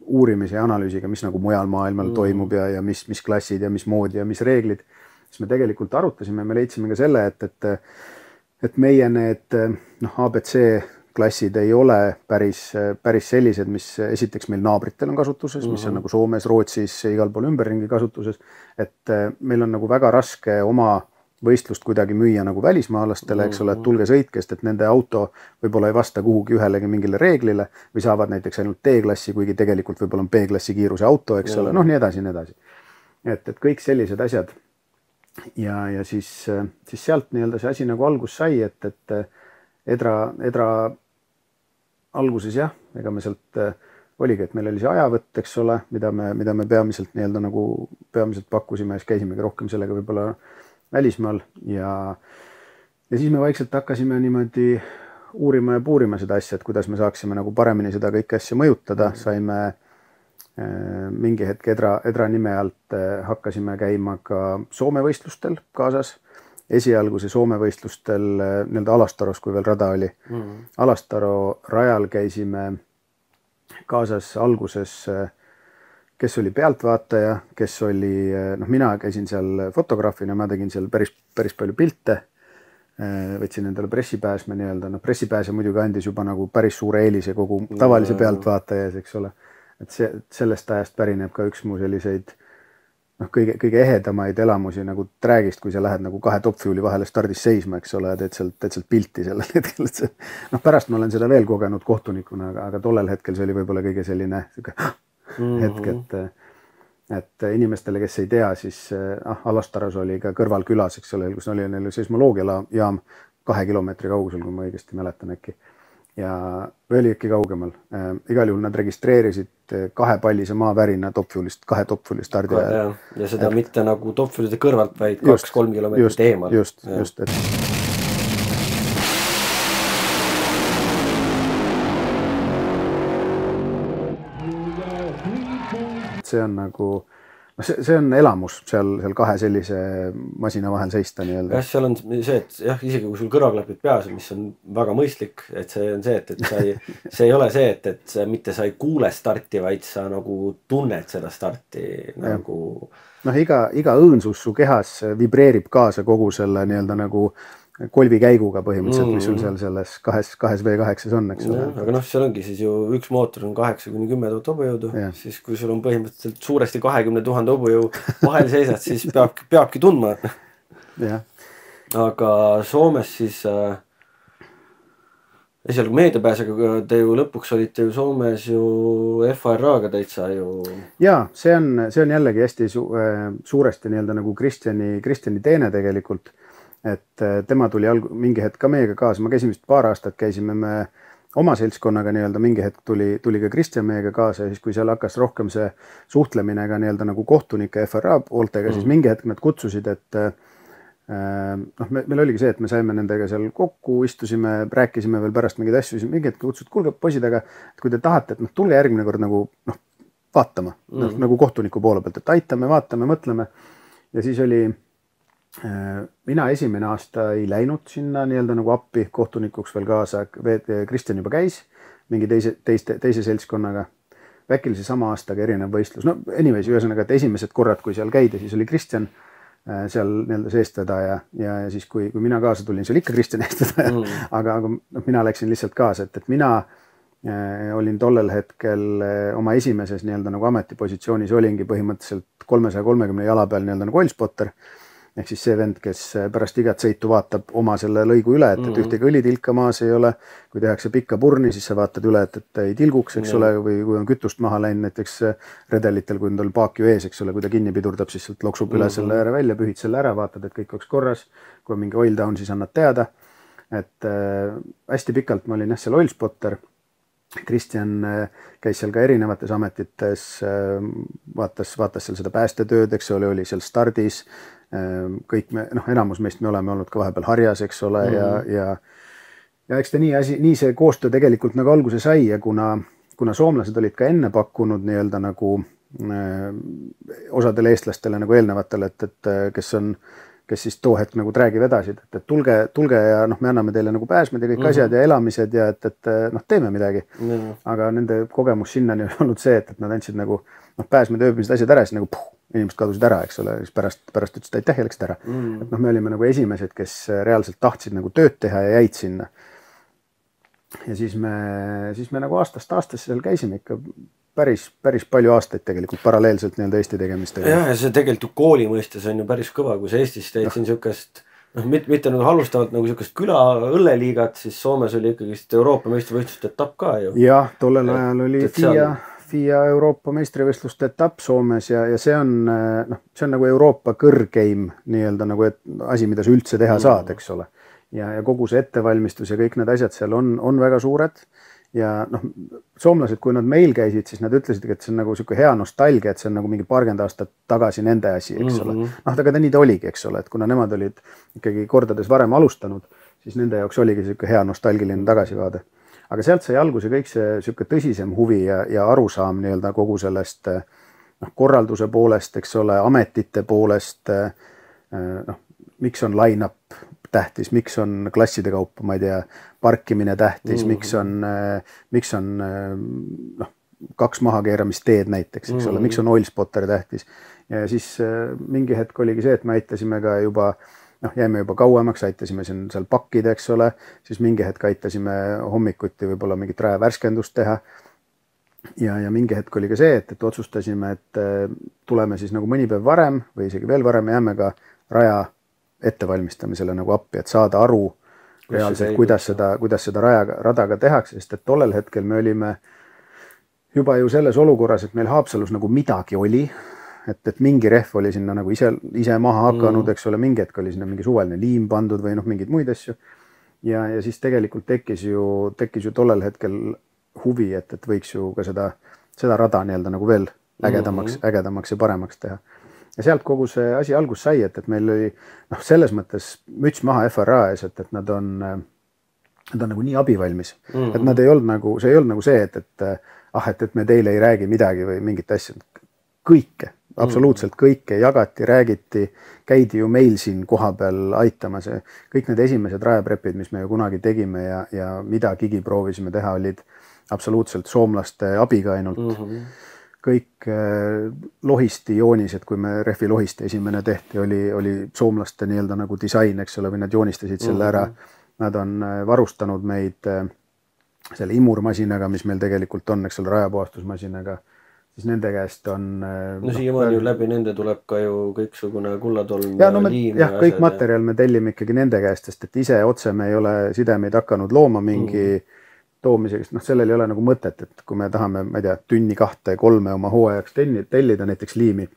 uurimise ja analüüsiga, mis nagu mujal maailmal toimub ja mis klassid ja mis moodi ja mis reeglid, siis me tegelikult arutasime, me leidsime ka selle, et meie need ABC klassid ei ole päris sellised, mis esiteks meil naabritel on kasutuses, mis on nagu Soomes, Rootsis, igal pool ümberringi kasutuses, et meil on nagu väga raske oma võistlust kuidagi müüa nagu välismaalastele, eks ole, et tulge sõitke, sest et nende auto võib-olla ei vasta kuhugi ühelegi mingile reeglile või saavad näiteks ainult D-klassi, kuigi tegelikult võib-olla on B-klassi kiiruse auto, eks ole, noh nii edasi. Et kõik sellised asjad ja siis sealt nii-öelda see asi nagu algus sai, et Edra alguses jah, ega me sealt oligi, et meil oli see ajavõtt, eks ole, mida me peamiselt nii-öelda nagu peamiselt pakkusime ja siis käisimegi rohkem sellega võib-olla välismaal ja siis me vaikselt hakkasime niimoodi uurima ja puurima seda asja, et kuidas me saaksime nagu paremini seda kõike asja mõjutada. Saime mingi hetk Edra nime alt hakkasime käima ka Soome võistlustel kaasas. Esialgu see Soome võistlustel nii-öelda Alastaros, kui veel rada oli. Alastaro rajal käisime kaasas alguses kes oli pealtvaataja, kes oli, mina käisin seal fotograafina, ma tegin seal päris palju pilte, võtsin endale pressipääsme nii-öelda, pressipääse muidugi andis juba nagu päris suure eelise kogu tavalise pealtvaataja, eks ole. Et sellest ajast pärineb ka üks mu selliseid kõige ehedamaid elamusi nagu träägist, kui sa lähed nagu 2 topfueli vahele stardis seisma, eks ole, ja teed sealt pilti sellel hetkel. Pärast ma olen seda veel kogenud kohtunikuna, aga tollel hetkel see oli võib-olla kõige selline hetk, et inimestele, kes ei tea, siis Alastaros oli ka kõrval külas, eks ole, kus oli neil seismoloogiajaam 2 kilomeetri kaugusel, kui ma õigesti mäletan äkki. Ja oli äkki kaugemal. Igal juhul nad registreerisid 2-pallise maavärina topfuelist, 2 topfueli stardi ajal. Ja seda mitte nagu topfuelide kõrvalt, vaid 2-3 kilomeetrit eemal. Just. See on nagu, see on elamus seal 2 sellise masina vahel seista nii-öelda. Jah, seal on see, et jah, isegi kui sul kõrvaklapid peas, mis on väga mõistlik, et see on see, et see ei ole see, et mitte sa ei kuule starti, vaid sa nagu tunned seda starti nagu. Iga õõnsus su kehas vibreerib kaasa kogu selle nii-öelda nagu kolvi käiguga põhimõtteliselt, mis sul seal selles 2 V8-s on, eks ole. Aga seal ongi siis ju üks mootor on 8-10 000 hobujõudu, siis kui sul on põhimõtteliselt suuresti 20 000 hobujõu vahel seisad, siis peabki tundma. Aga Soomes siis esialgu meediapääsega te ju lõpuks olite ju Soomes ju FRA-ga täitsa ju. Jaa, see on jällegi hästi suuresti nii-öelda nagu Kristjani teene tegelikult. Et tema tuli mingi hetk ka meiega kaasa, ma käisin vist paar aastat, käisime me oma seltskonnaga nii-öelda, mingi hetk tuli ka Kristjan meiega kaasa ja siis kui seal hakkas rohkem see suhtlemine ka nii-öelda nagu kohtunike FRA pooltega, siis mingi hetk nad kutsusid, et meil oligi see, et me saime nendega seal kokku, istusime, rääkisime veel pärast mingeid asju, siis mingi hetk kutsusid, kuulge poisid, aga kui te tahate, et tulge järgmine kord nagu vaatama, nagu kohtuniku poole pealt, et aitame, vaatame, mõtleme ja siis oli mina esimene aasta ei läinud sinna nii-öelda nagu appi kohtunikuks veel kaasa. Kristjan juba käis mingi teise seltskonnaga. Väkil see sama aastaga erinev võistlus. Anyways, ühesõnaga, et esimesed korrad, kui seal käidi, siis oli Kristjan seal nii-öelda see eestvedaja ja siis kui mina kaasa tulin, see oli ikka Kristjan eestvedaja, aga mina läksin lihtsalt kaasa, et mina olin tollel hetkel oma esimeses nii-öelda nagu ametipositsioonis olingi põhimõtteliselt 330 jala peal nii-öelda nagu oilspotter. ehk siis see vend, kes pärast igat sõitu vaatab oma selle lõigu üle, et ühtegi õlitilka maas ei ole. Kui tehakse pikka purni, siis sa vaatad üle, et ei tilguks, eks ole, või kui on kütust maha läinud näiteks redelitel, kui on tal paak ju ees, eks ole, kui ta kinni pidurdab, siis sealt loksub üle selle ääre välja, pühid selle ära, vaatad, et kõik oleks korras. Kui on mingi oil down, siis annad teada. Et hästi pikalt ma olin seal oil spotter. Kristjan käis seal ka erinevates ametites, vaatas seal seda päästetööd, eks ole, oli seal stardis. Kõik me, enamus meist me oleme olnud ka vahepeal harjas, eks ole, ja eks ta nii see koostöö tegelikult nagu alguse sai ja kuna soomlased olid ka enne pakkunud nii-öelda nagu osadele eestlastele nagu eelnevatele, et kes siis too hetk nagu träägi vedasid, et tulge ja me anname teile nagu pääsmed ja kõik asjad ja elamised ja et teeme midagi. Aga nende kogemus sinnani on olnud see, et nad andsid nagu pääsmed, ööbimised asjad ära, siis nagu inimesed kadusid ära, eks ole, siis pärast ütlesid aitäh ja läksid ära. Et me olime nagu esimesed, kes reaalselt tahtsid nagu tööd teha ja jäid sinna. Ja siis me nagu aastast aastasse seal käisime ikka päris palju aastaid tegelikult paralleelselt nii-öelda Eesti tegemistega. Ja see tegelikult kooli mõistes on ju päris kõva, kui sa Eestis teed siin niisugust, mitte nagu halvustavalt nagu niisugust küla õlleliigat, siis Soomes oli ikkagi Euroopa meistrivõistluste etapp ka ju. Jah, tollel ajal oli FIA Euroopa meistrivõistluste etapp Soomes ja see on nagu Euroopa kõrgeim nii-öelda nagu asi, mida sa üldse teha saad, eks ole. Ja kogu see ettevalmistus ja kõik need asjad seal on väga suured. Ja soomlased, kui nad meil käisid, siis nad ütlesid, et see on nagu siuke hea nostalgia, et see on nagu mingi paarkümmend aastat tagasi nende asi, eks ole. Aga ta nii ta oligi, eks ole, et kuna nemad olid ikkagi kordades varem alustanud, siis nende jaoks oligi siuke hea nostalgiline tagasivaade. Aga sealt sai alguse kõik see siuke tõsisem huvi ja arusaam nii-öelda kogu sellest korralduse poolest, eks ole, ametite poolest, miks on line-up tähtis, miks on klasside kaupa, ma ei tea, parkimine tähtis, miks on 2 mahakeeramisteed näiteks, eks ole, miks on oil spotter tähtis. Ja siis mingi hetk oligi see, et me aitasime ka juba, jäime juba kauemaks, aitasime seal pakkida, eks ole, siis mingi hetk aitasime hommikuti võib-olla mingit raja värskendust teha. Ja mingi hetk oli ka see, et otsustasime, et tuleme siis nagu mõni päev varem või isegi veel varem jääme ka raja ettevalmistamisele nagu appi, et saada aru reaalselt, kuidas seda radaga tehakse, sest et tollel hetkel me olime juba ju selles olukorras, et meil Haapsalus nagu midagi oli, et mingi rehv oli sinna nagu ise maha hakanud, eks ole, mingi hetk oli sinna mingi suvaline liim pandud või mingid muid asju. Ja siis tegelikult tekkis ju tollel hetkel huvi, et võiks ju ka seda rada nii-öelda nagu veel ägedamaks ja paremaks teha. Ja sealt kogu see asi algus sai, et meil oli selles mõttes müts maha FRA ees, et nad on nagu nii abivalmis. Et nad ei olnud nagu, see ei olnud nagu see, et me teile ei räägi midagi või mingit asja. Kõike, absoluutselt kõike jagati, räägiti, käidi ju meil siin koha peal aitamas. Kõik need esimesed rajaprepid, mis me ju kunagi tegime ja midagigi proovisime teha, olid absoluutselt soomlaste abiga ainult. Kõik lohisti joonised, kui me rehvi lohisti esimene tehti, oli soomlaste nii-öelda nagu disain, eks ole, või nad joonistasid selle ära. Nad on varustanud meid selle imurmasinaga, mis meil tegelikult on, eks ole, rajapuhastusmasinaga. Siis nende käest on... siiamaani ju läbi nende tuleb ka ju kõiksugune kullatolm ja liim. Jah, kõik materjal me tellime ikkagi nende käest, sest et ise otse me ei ole sidemeid hakanud looma mingi toomiseks, sellel ei ole nagu mõtet, et kui me tahame, ma ei tea, tünni 2-3 oma hooajaks tellida näiteks liimi,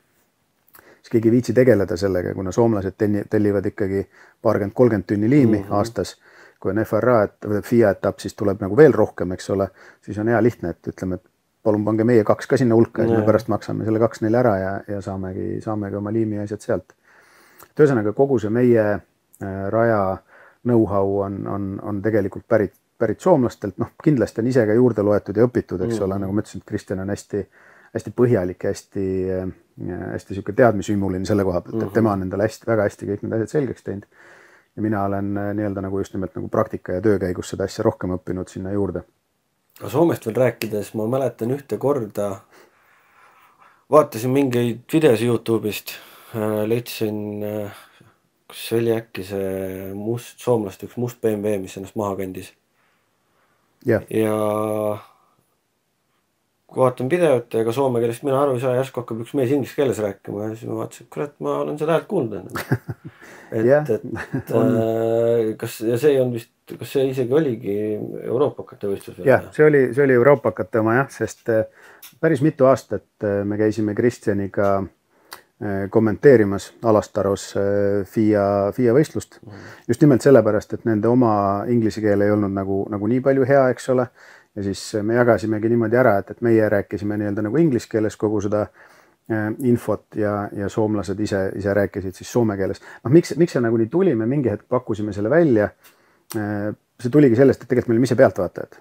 siis keegi viitsi tegeleda sellega, kuna soomlased tellivad ikkagi 20-30 tünni liimi aastas. Kui on FIA etapp, siis tuleb nagu veel rohkem, eks ole, siis on hea lihtne, et ütleme, et palun pange meie 2 ka sinna hulka ja me pärast maksame selle 2 neile ära ja saamegi oma liimi asjad sealt. Tõesõnaga, kogu see meie raja know-how on tegelikult pärit soomlastelt, kindlasti on ise ka juurde loetud ja õpitud, eks ole, nagu ma ütlesin, et Kristjan on hästi põhjalik ja hästi siuke teadmisvimuline selle koha pealt, et tema on endale väga hästi kõik need asjad selgeks teinud. Ja mina olen nii-öelda nagu just nimelt nagu praktika ja töö käigus seda asja rohkem õppinud sinna juurde. Soomest veel rääkides, ma mäletan ühte korda, vaatasin mingeid videosi YouTube'ist, leidsin, kus oli äkki see soomlaste üks must BMW, mis ennast maha kandis. Ja kui vaatan videot ja ega soome keelest mina aru ei saa, järsku hakkab üks mees inglise keeles rääkima ja siis ma vaatasin, et kurat, ma olen seda häält kuulnud. Kas, ja see on vist, kas see isegi oligi Euroopakate võistlus? Jah, see oli Euroopakate oma jah, sest päris mitu aastat me käisime Kristjaniga kommenteerimas Alastaros FIA võistlust. Just nimelt sellepärast, et nende oma inglise keel ei olnud nagu nii palju hea, eks ole. Ja siis me jagasimegi niimoodi ära, et meie rääkisime nii-öelda nagu inglise keeles kogu seda infot ja soomlased ise rääkisid siis soome keeles. Miks see nagu nii tuli, me mingi hetk pakkusime selle välja. See tuligi sellest, et tegelikult me olime ise pealtvaatajad.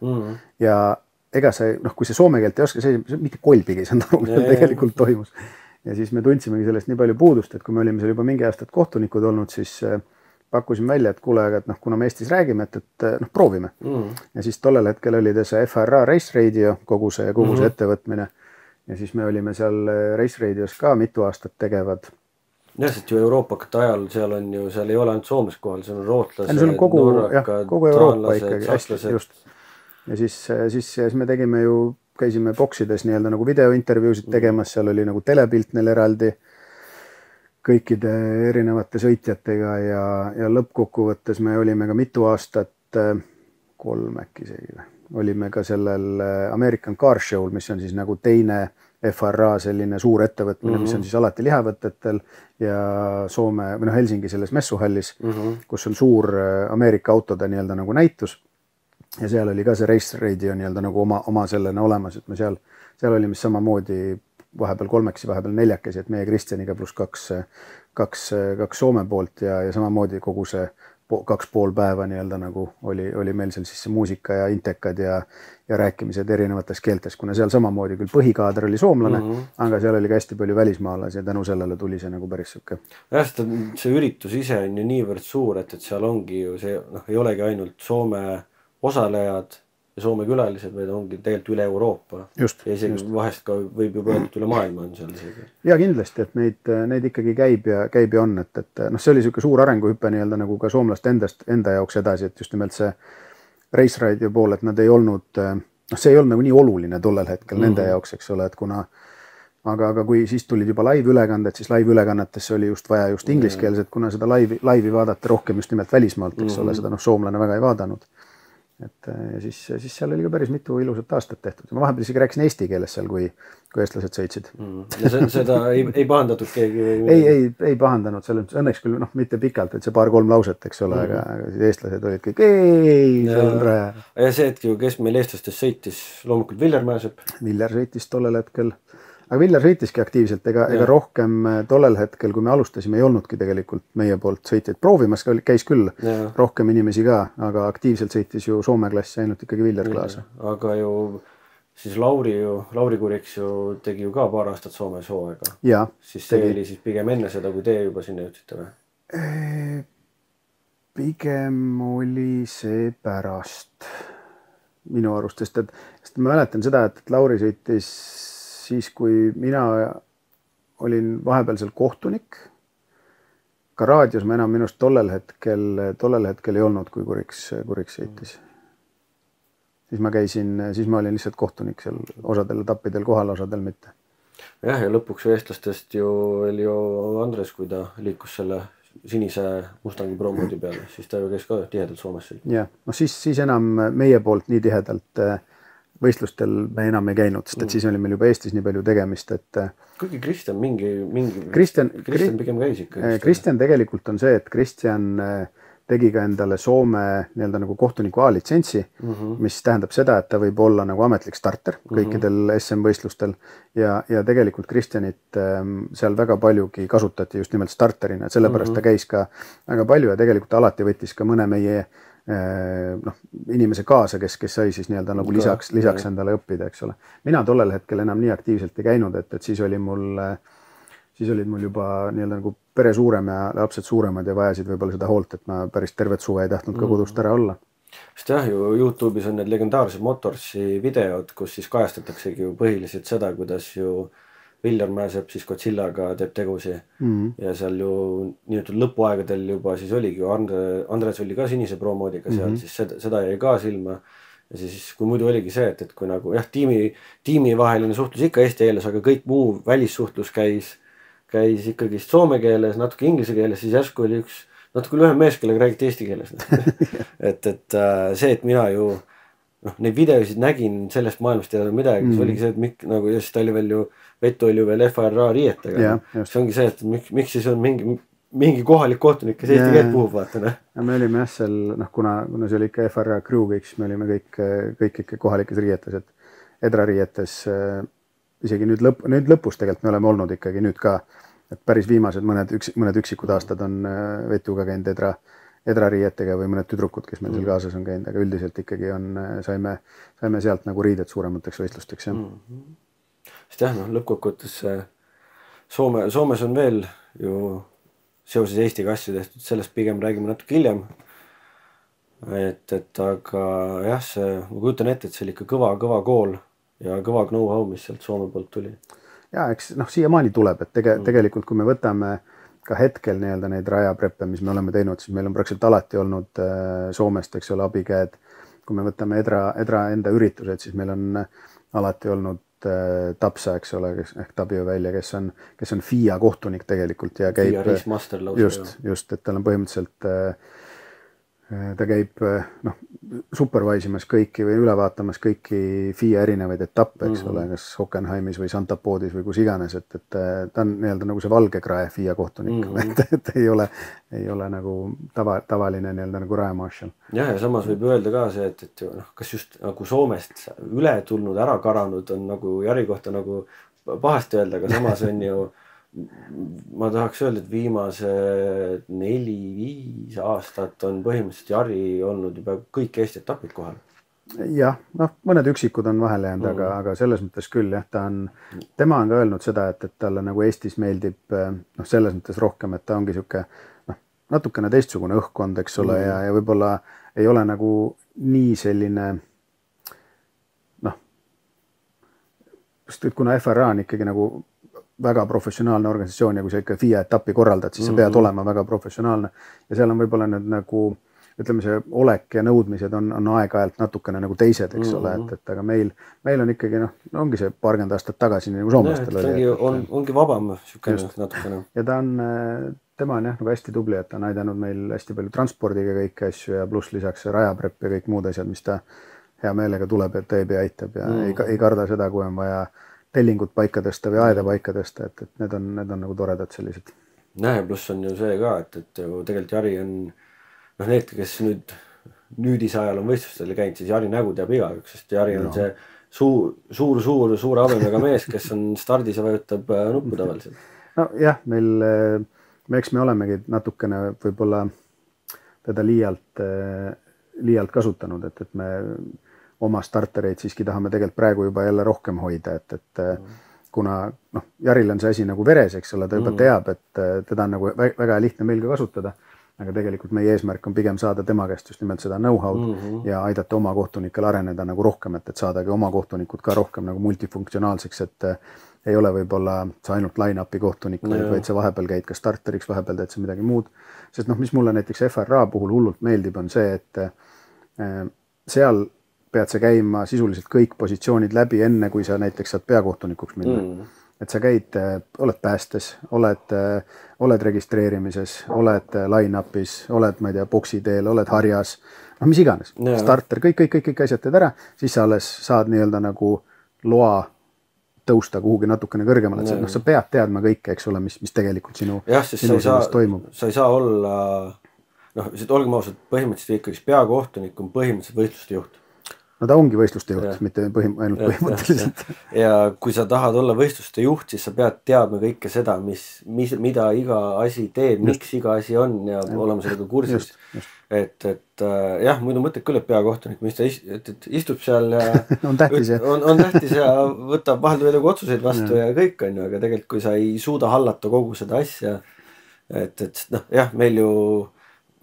Ja ega see, kui see soome keelt ei oska, see mitte kolbigi ei saanud aru, mis tegelikult toimus. Ja siis me tundsimegi sellest nii palju puudust, et kui me olime seal juba mingi aastat kohtunikud olnud, siis pakkusime välja, et kuule, et kuna me Eestis räägime, et proovime. Ja siis tollel hetkel oli see FRA Race Radio, kogu see ettevõtmine. Ja siis me olime seal Race Radios ka mitu aastat tegevad. Jah, sest ju Euroopakate ajal seal ei ole ainult Soomes kohal, seal on rootlased, norrakad, kogu Euroopa ikkagi, just. Ja siis me tegime käisime boksides nii-öelda nagu videointervjuusid tegemas, seal oli nagu telepilt neil eraldi kõikide erinevate sõitjatega ja lõppkokkuvõttes me olime ka mitu aastat, 3 äkki isegi, olime ka sellel American Car Show'l, mis on siis nagu teine FRA selline suur ettevõtmine, mis on siis alati lihavõtetel ja Soome või Helsingi selles messuhallis, kus on suur Ameerika autode nii-öelda nagu näitus. Ja seal oli ka see Race Radio nii-öelda nagu oma sellena olemas, et me seal olime samamoodi vahepeal 3, vahepeal 4, et meie Kristjaniga pluss 2 Soome poolt ja samamoodi kogu see 2,5 päeva nii-öelda nagu oli meil seal siis see muusika ja intekad ja rääkimised erinevates keeltes, kuna seal samamoodi küll põhikaader oli soomlane, aga seal oli ka hästi palju välismaalasi ja tänu sellele tuli see nagu päris süke. Jah, see üritus ise on ju niivõrd suur, et seal ongi ju see, ei olegi ainult Soome osalejad ja Soome külalised, vaid ongi tegelikult üle Euroopa. Just, ja isegi vahest ka võib juba öelda, üle maailma on seal isegi. Ja kindlasti, et neid ikkagi käib ja on, et see oli selline suur arenguhüpe nii-öelda nagu ka soomlaste enda jaoks edasi, et just nimelt see Race Radio pool, et nad ei olnud, see ei olnud nagu nii oluline tollel hetkel nende jaoks, eks ole, et kuna aga kui siis tulid juba live-ülekanded, siis live-ülekannetesse oli just vaja just ingliskeelset, kuna seda laivi vaadata rohkem just nimelt välismaalt, eks ole, seda soomlane väga ei vaadanud. Ja siis seal oli ka päris mitu ilusat aastat tehtud. Ma vahepeal isegi rääkisin eesti keeles seal, kui eestlased sõitsid. Ja seda ei pahandatud keegi? Ei pahandanud, selles õnneks küll mitte pikalt, et see 2-3 lauset, eks ole, aga eestlased olid kõik Ja see hetk ju, kes meil eestlastest sõitis, loomulikult Viljar Mäesepp. Viljar sõitis tollel hetkel. Aga Viljar sõitiski aktiivselt, ega rohkem tollel hetkel, kui me alustasime, ei olnudki tegelikult meie poolt sõitjaid proovimas, käis küll rohkem inimesi ka, aga aktiivselt sõitis ju Soome klassi ainult ikkagi Viljar Klaasa. Aga ju siis Lauri Kuriks ju tegi ju ka paar aastat Soomes hooaega. Siis see oli siis pigem enne seda, kui teie juba sinna jõudsite või? Pigem oli see pärast minu arust, sest ma mäletan seda, et Lauri sõitis siis, kui mina olin vahepeal seal kohtunik, ka raadios ma enam minust tollel hetkel ei olnud, kui Kuriks sõitis. Siis ma olin lihtsalt kohtunik seal osadel etappidel kohal, osadel mitte. Jah, ja lõpuks eestlastest ju oli ju Andres, kui ta liikus selle sinise Mustangi promoodi peale, siis ta ju käis ka tihedalt Soomes. Jah, siis enam meie poolt nii tihedalt võistlustel me enam ei käinud, sest et siis oli meil juba Eestis nii palju tegemist, et kuigi Kristjan Kristjan pigem käis ikka. Kristjan tegelikult on see, et Kristjan tegi ka endale Soome nii-öelda nagu kohtuniku A-litsentsi, mis tähendab seda, et ta võib olla nagu ametlik starter kõikidel SM-võistlustel ja tegelikult Kristjanit seal väga paljugi kasutati just nimelt starterina, et sellepärast ta käis ka väga palju ja tegelikult alati võttis ka mõne meie inimese kaasa, kes sai siis nii-öelda nagu lisaks endale õppida, eks ole. Mina tollel hetkel enam nii aktiivselt ei käinud, et siis olid mul juba nii-öelda nagu pere suurem ja lapsed suuremad ja vajasid võib-olla seda hoolt, et ma päris tervet suve ei tahtnud ka kodust ära olla. Sest jah, ju YouTube'is on need legendaarsed Motorsi videod, kus siis kajastataksegi ju põhiliselt seda, kuidas ju Viljar Mäesepp siis Godzillaga teeb tegusi ja seal ju nii-öelda lõpuaegadel juba siis oligi ju Andres oli ka sinise promoodiga seal, siis seda jäi ka silma ja siis, kui muidu oligi see, et kui nagu jah, tiimivaheline suhtlus ikka eesti keeles, aga kõik muu välissuhtlus käis ikkagi soome keeles, natuke inglise keeles, siis järsku oli üks natuke lühem mees, kellega räägiti eesti keeles. et see, et mina ju neid videosid nägin sellest maailmast ei ole midagi, siis oligi see, et nagu ja siis ta oli veel ju, Vetu oli ju veel FRA riietega. See ongi see, et miks siis on mingi kohalik kohtunik, kes eesti keelt puhub, vaata. Me olime jah seal, kuna see oli ikka FRA crew kõik, siis me olime kõik ikka kohalikes riietes, et Edra riietes isegi nüüd lõpus tegelikult me oleme olnud ikkagi nüüd ka, et päris viimased mõned üksikud aastad on Vetuga käinud Edra riietega või mõned tüdrukud, kes meil seal kaasas on käinud, aga üldiselt ikkagi saime sealt nagu riided suuremateks võistlusteks. Sest jah, lõppkokkuvõttes Soomes on veel ju seoses Eestiga asju tehtud, sellest pigem räägime natuke hiljem. Aga jah, ma kujutan ette, et see oli ikka kõva kool ja kõva know-how, mis sealt Soome poolt tuli. Ja eks siiamaani tuleb, et tegelikult kui me võtame ka hetkel nii-öelda neid rajapreppe, mis me oleme teinud, siis meil on praktiliselt alati olnud Soomest, eks ole, abikäed. Kui me võtame Edra enda üritused, siis meil on alati olnud Tapsa, eks ole, ehk Tabio välja, kes on FIA kohtunik tegelikult ja käib just, et tal on põhimõtteliselt ta käib supervisimas kõiki või üle vaatamas kõiki FIA erinevaid etappe, eks ole, kas Hockenheimis või Santapoodis või kus iganes, et ta on nii-öelda nagu see valgekrae FIA kohtunik, et ei ole nagu tavaline nii-öelda nagu rajamarshal. Ja samas võib öelda ka see, et kas just nagu Soomest üle tulnud, ära karanud on nagu Jari kohta nagu pahasti öelda, aga samas on ju ma tahaks öelda, et viimase 4-5 aastat on põhimõtteliselt Jari olnud juba kõik Eesti etapid kohal. Jah, mõned üksikud on vahele jäänud, aga selles mõttes küll, jah, tema on ka öelnud seda, et talle nagu Eestis meeldib selles mõttes rohkem, et ta ongi sihuke natukene teistsugune õhkkond, eks ole, ja võib-olla ei ole nagu nii selline kuna FRA on ikkagi nagu väga professionaalne organisatsioon ja kui sa ikka FIA etappi korraldad, siis sa pead olema väga professionaalne ja seal on võib-olla need nagu, ütleme see olek ja nõudmised on aeg-ajalt natukene nagu teised, eks ole, et aga meil on ikkagi, ongi see paarkümmend aastat tagasi nagu soomlastel oli. Ongi vabam natukene. Ja tema on jah nagu hästi tubli, et ta on aidanud meil hästi palju transpordiga kõiki asju ja pluss lisaks rajaprepp ja kõik muud asjad, mis ta hea meelega tuleb ja teeb ja aitab ja ei karda seda, kui on vaja tellingut paika tõsta või aeda paika tõsta, et need on nagu toredad sellised. Ja pluss on ju see ka, et ju tegelikult Jari on need, kes nüüdise ajal on võistlustel käinud, siis Jari nägu teab igaüks, sest Jari on see suur habemega mees, kes on stardis ja vajutab nuppu tavaliselt. Jah, eks me olemegi natukene võib-olla teda liialt kasutanud, et me oma startereid siiski tahame tegelikult praegu juba jälle rohkem hoida, et kuna Jaril on see asi nagu veres, eks ole, ta juba teab, et teda on nagu väga lihtne meil ka kasutada, aga tegelikult meie eesmärk on pigem saada tema käest just nimelt seda know-how'd ja aidata oma kohtunikel areneda nagu rohkem, et saadagi oma kohtunikud ka rohkem nagu multifunktsionaalseks, et ei ole võib-olla sa ainult line-upi kohtunik, vaid sa vahepeal käid ka starteriks, vahepeal teed sa midagi muud, sest mis mulle näiteks FRA puhul hullult meeldib, on see, et seal pead sa käima sisuliselt kõik positsioonid läbi enne, kui sa näiteks saad peakohtunikuks minna. Et sa käid, oled päästes, oled registreerimises, oled line-upis, oled, ma ei tea, boksi teel, oled harjas, mis iganes. Starter, kõik asjad teed ära, siis sa alles saad nii-öelda nagu loa tõusta kuhugi natukene kõrgemale. Sa pead teadma kõike, eks ole, mis tegelikult sinu toimub. Sa ei saa olla, olgem ausalt, põhimõtteliselt ikkagi peakohtunik on põhimõtteliselt võistluste juht. Ta ongi võistluste juht, mitte ainult põhimõtteliselt. Ja kui sa tahad olla võistluste juht, siis sa pead teadma kõike seda, mida iga asi teeb, miks iga asi on ja olema sellega kursis. Et jah, muidu mõtled küll, et peakohtunik, mis ta istub seal ja on tähtis ja võtab vahel otsuseid vastu ja kõik on ju, aga tegelikult kui sa ei suuda hallata kogu seda asja, et jah, meil ju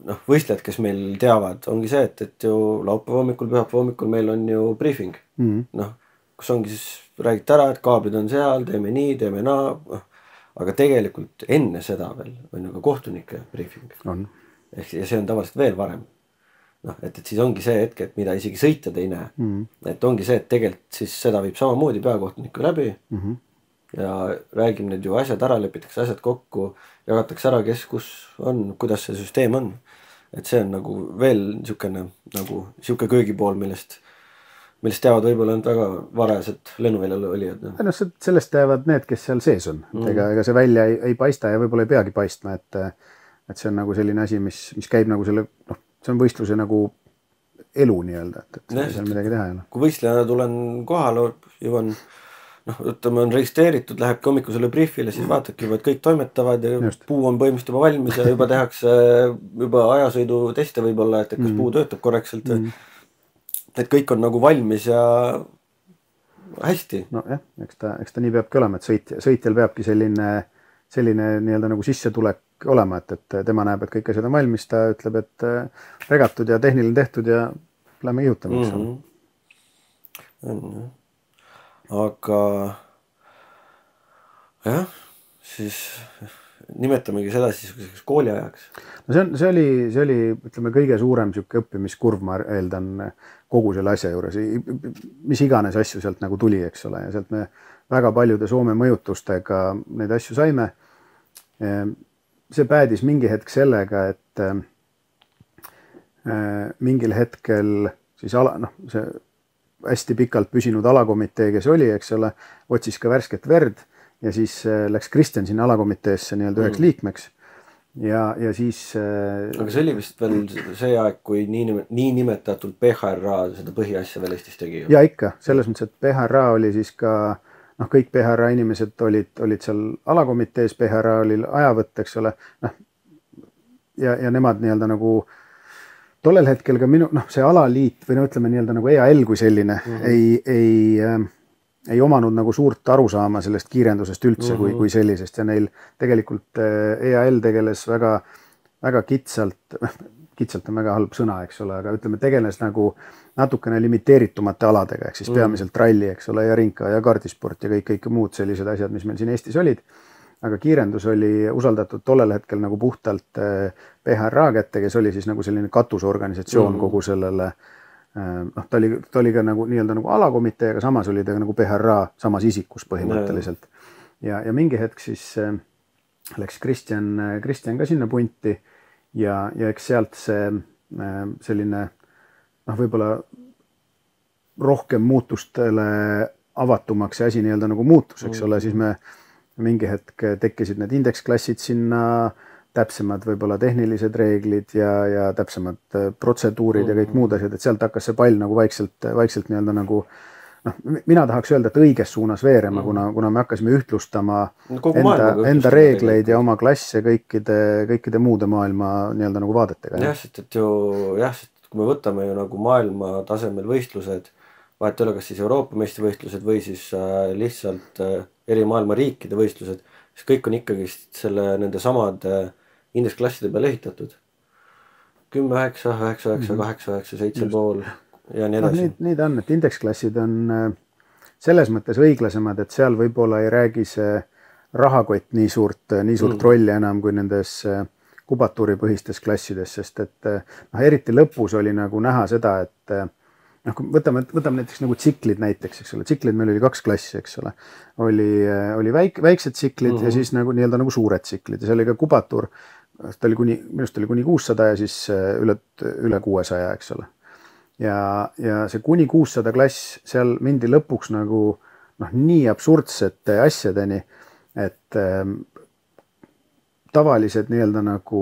võistlejad, kes meil teavad, ongi see, et ju laupäeva hommikul, pühapäeva hommikul meil on ju briefing. Kus ongi siis räägid ära, et kaablid on seal, teeme nii, teeme naa, aga tegelikult enne seda veel on ju ka kohtunike briefing. Ja see on tavaliselt veel varem. noh, et siis ongi see hetk, et mida isegi sõitjad ei näe. Et ongi see, et tegelikult siis seda viib samamoodi peakohtuniku läbi ja räägib need ju asjad ära, lepitakse asjad kokku, jagatakse ära, kes kus on, kuidas see süsteem on. Et see on nagu veel niisugune nagu niisugune köögipool, millest teavad võib-olla ainult väga varajased lennuväljal olijad. No sellest teavad need, kes seal sees on. Ega see välja ei paista ja võib-olla ei peagi paistma, et see on nagu selline asi, mis käib nagu selle, noh, see on võistluse nagu elu nii-öelda, et seal midagi teha ei ole. Kui võistlejana tulen kohale, jõuan, noh, ütleme on registreeritud, lähebki hommikusele briefile, siis vaatadki juba, et kõik toimetavad ja puu on põhimõtteliselt juba valmis ja juba tehakse juba ajasõidu teste võib-olla, et kas puu töötab korrektselt. Et kõik on nagu valmis ja hästi. No jah, eks ta nii peabki olema, et sõitjal peabki selline nii-öelda nagu sissetulek olema, et tema näeb, et kõik asjad on valmis, ta ütleb, et regatud ja tehniline tehtud ja lähme ihutama. Aga jah, siis nimetamegi seda siis kooli ajaks. No see oli, ütleme, kõige suurem siuke õppimiskurv, ma eeldan kogu selle asja juures, mis iganes asju sealt nagu tuli, eks ole, ja sealt me väga paljude Soome mõjutustega neid asju saime. See päädis mingi hetk sellega, et mingil hetkel siis see hästi pikalt püsinud alakomitee, kes oli, eks ole, otsis ka värsket verd ja siis läks Kristjan sinna alakomiteesse nii-öelda üheks liikmeks ja siis... Aga see oli vist veel see aeg, kui nii nimetatult PHRA seda põhiasja veel Eestis tegi? Ja ikka, selles mõttes, et PHRA oli siis ka kõik PHRA inimesed olid seal alakomitees, PHRA oli ajavõtt, eks ole, ja nemad nii-öelda nagu tollel hetkel ka see alaliit või ütleme nii-öelda nagu EAL kui selline ei omanud nagu suurt arusaama sellest kiirendusest üldse kui sellisest ja neil tegelikult EAL tegeles väga kitsalt on väga halb sõna, eks ole, aga ütleme, tegeles nagu natukene limiteeritumate aladega, ehk siis peamiselt ralli, eks ole, ja rinka ja kaardisport ja kõik muud sellised asjad, mis meil siin Eestis olid. Aga kiirendus oli usaldatud tollel hetkel nagu puhtalt PHRA kätte, kes oli siis nagu selline katusorganisatsioon kogu sellele. Ta oli ka nagu nii-öelda nagu alakomitee, aga samas oli ta nagu PHRA samas isikus põhimõtteliselt. Ja mingi hetk siis läks Kristjan ka sinna punti ja eks sealt see selline võib-olla rohkem muutustele avatumaks see asi nii-öelda nagu muutus, eks ole, siis me mingi hetk tekkisid need indeksklassid sinna, täpsemad võib-olla tehnilised reeglid ja täpsemad protseduurid ja kõik muud asjad, et sealt hakkas see pall nagu vaikselt nii-öelda nagu mina tahaks öelda, et õiges suunas veerema, kuna me hakkasime ühtlustama enda reegleid ja oma klasse kõikide muude maailma nii-öelda nagu vaadetega. Jah, sest kui me võtame ju nagu maailma tasemel võistlused, vahet ei ole, kas siis Euroopa meistrivõistlused või siis lihtsalt eri maailma riikide võistlused, siis kõik on ikkagi nende samade indeksklasside peale ehitatud. 10, 9, 9, 9, 8, 9, 7,5 ja nii edasi. Nii ta on, et indeksklassid on selles mõttes õiglasemad, et seal võib-olla ei räägi see rahakott nii suurt rolli enam kui nendes kubatuuripõhistes klassides, sest et eriti lõpus oli nagu näha seda, et võtame näiteks nagu tsiklid näiteks, eks ole, tsiklid meil oli 2 klassi, eks ole, oli väiksed tsiklid ja siis nagu nii-öelda nagu suured tsiklid ja see oli ka kubatuur, minust oli kuni 600 ja siis üle 600, eks ole. Ja see kuni 600 klass, seal mindi lõpuks nagu nii absurdsete asjadeni, et tavalised nii-öelda nagu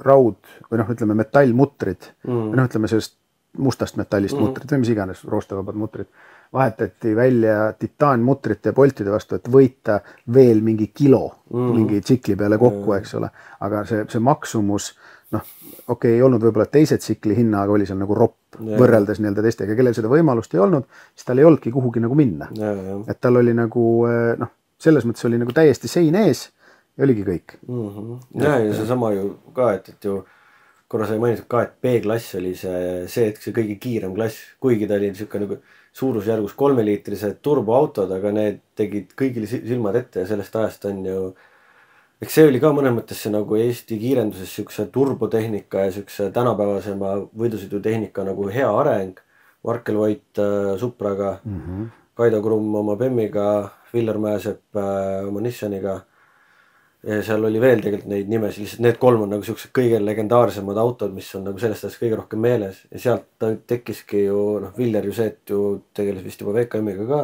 raud või ütleme metallmutrid või ütleme sellest mustast metallist mutrid või mis iganes roostevabad mutrid vahetati välja titaanmutrite ja poltide vastu, et võita veel mingi kilo mingi tsikli peale kokku, eks ole. Aga see maksumus, ei olnud võib-olla teise tsikli hinna, aga oli seal nagu ropp võrreldes nii-öelda teistega, kellel seda võimalust ei olnud, siis tal ei olnudki kuhugi nagu minna. Et tal oli nagu, selles mõttes oli nagu täiesti sein ees ja oligi kõik. Ja see sama ju ka, et ju korra sai mainitud ka, et B-klass oli see kõige kiirem klass, kuigi ta oli nagu suurusjärgus 3-liitrised turboautod, aga need tegid kõigile silmad ette ja sellest ajast on ju eks see oli ka mõnes mõttes see nagu Eesti kiirenduses siukse turbotehnika ja siukse tänapäevasema võidusõidutehnika nagu hea areng. Markel Voit Supraga, Kaido Krumm oma Bemmiga, Viljar Mäesepp oma Nissaniga. Ja seal oli veel tegelikult neid nimesid, lihtsalt need kolm on nagu siuksed kõige legendaarsemad autod, mis on nagu sellest ajast kõige rohkem meeles. Ja sealt tekkiski ju, Viljar Juset ju tegeles vist juba VKM-iga ka.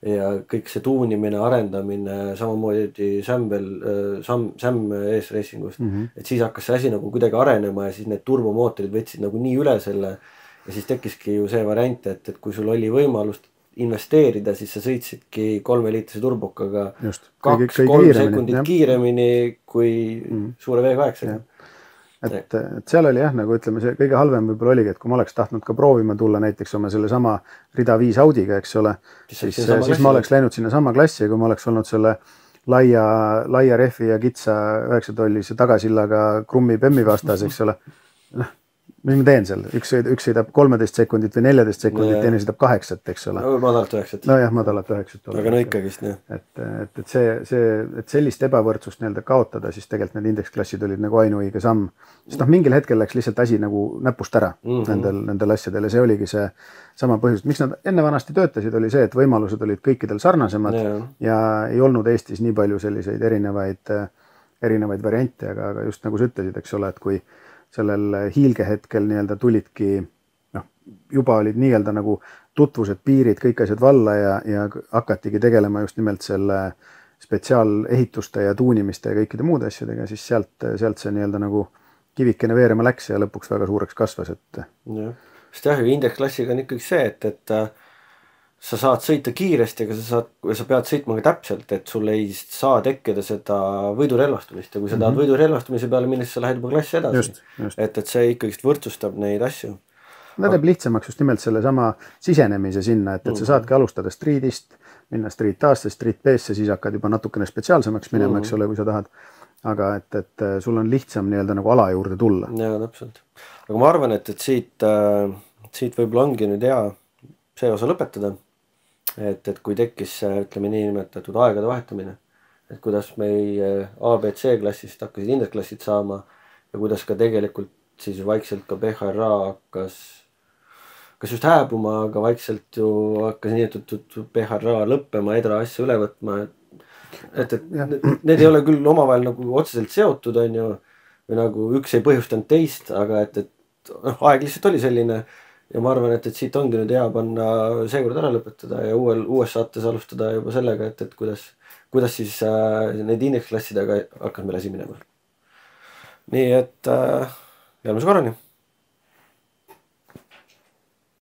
Ja kõik see tuunimine, arendamine, samamoodi Sam ES Racingust. Et siis hakkas see asi nagu kuidagi arenema ja siis need turbomootorid võtsid nagu nii üle selle. Ja siis tekkiski ju see variant, et kui sul oli võimalust investeerida, siis sa sõitsidki 3-liitrise turbokaga 2-3 sekundit kiiremini kui suure V8-ga. Et seal oli jah, nagu ütleme, see kõige halvem võib-olla oligi, et kui ma oleks tahtnud ka proovima tulla näiteks oma selle sama rida 5 Audiga, eks ole, siis ma oleks läinud sinna sama klassi, kui ma oleks olnud selle laia rehvi ja kitsa 9-tollise tagasillaga Krummi Bemmi vastas, eks ole. Mis ma teen seal? Üks sõidab 13 sekundit või 14 sekundit, teine sõidab 8, eks ole. Madalat 9. No jah, madalat 9. Aga no ikkagist, jah. Et sellist ebavõrdsust nii-öelda kaotada, siis tegelikult need indeksklassid olid nagu ainuõige samm. Sest mingil hetkel läks lihtsalt asi nagu näpust ära nendel asjadel ja see oligi see sama põhjus. Miks nad enne vanasti töötasid, oli see, et võimalused olid kõikidel sarnasemad ja ei olnud Eestis nii palju selliseid erinevaid variante, aga just nagu sa ütlesid, eks ole, et kui sellel hiilgehetkel nii-öelda tulidki, juba olid nii-öelda nagu tutvused, piirid, kõik asjad valla ja hakatigi tegelema just nimelt selle spetsiaalehituste ja tuunimiste ja kõikide muude asjadega, siis sealt see nii-öelda nagu kivikene veerema läks ja lõpuks väga suureks kasvas. Sest jah, indeksklassiga on ikkagi see, et sa saad sõita kiiresti, aga sa pead sõitma ka täpselt, et sul ei saa tekkida seda võidurelvastumist ja kui sa tahad võidurelvastumise peale minna, siis sa lähed juba klassi edasi. Et see ikkagi võrdsustab neid asju. Ta teeb lihtsamaks just nimelt selle sama sisenemise sinna, et sa saadki alustada streetist, minna street A-sse, street B-sse, siis hakkad juba natukene spetsiaalsemaks minema, eks ole, kui sa tahad. Aga et sul on lihtsam nii-öelda nagu ala juurde tulla. Jaa, täpselt. Aga ma arvan, et siit võib-olla ongi nüüd hea see osa lõpetada. Et kui tekkis, ütleme nii nimetatud aegade vahetamine, et kuidas meie ABC klassist hakkasid indeksklassid saama ja kuidas ka tegelikult siis vaikselt ka PHRA hakkas just hääbuma, aga vaikselt ju hakkas nimetatud PHRA lõppema, edra asja üle võtma, et need ei ole küll omavahel nagu otseselt seotud, on ju, või nagu üks ei põhjustanud teist, aga et aeg lihtsalt oli selline. Ja ma arvan, et siit ongi nüüd hea panna seekord ära lõpetada ja uues saates alustada juba sellega, et kuidas siis neid indeksklassidega hakkas meil asi minema. Nii et järgmise korrani.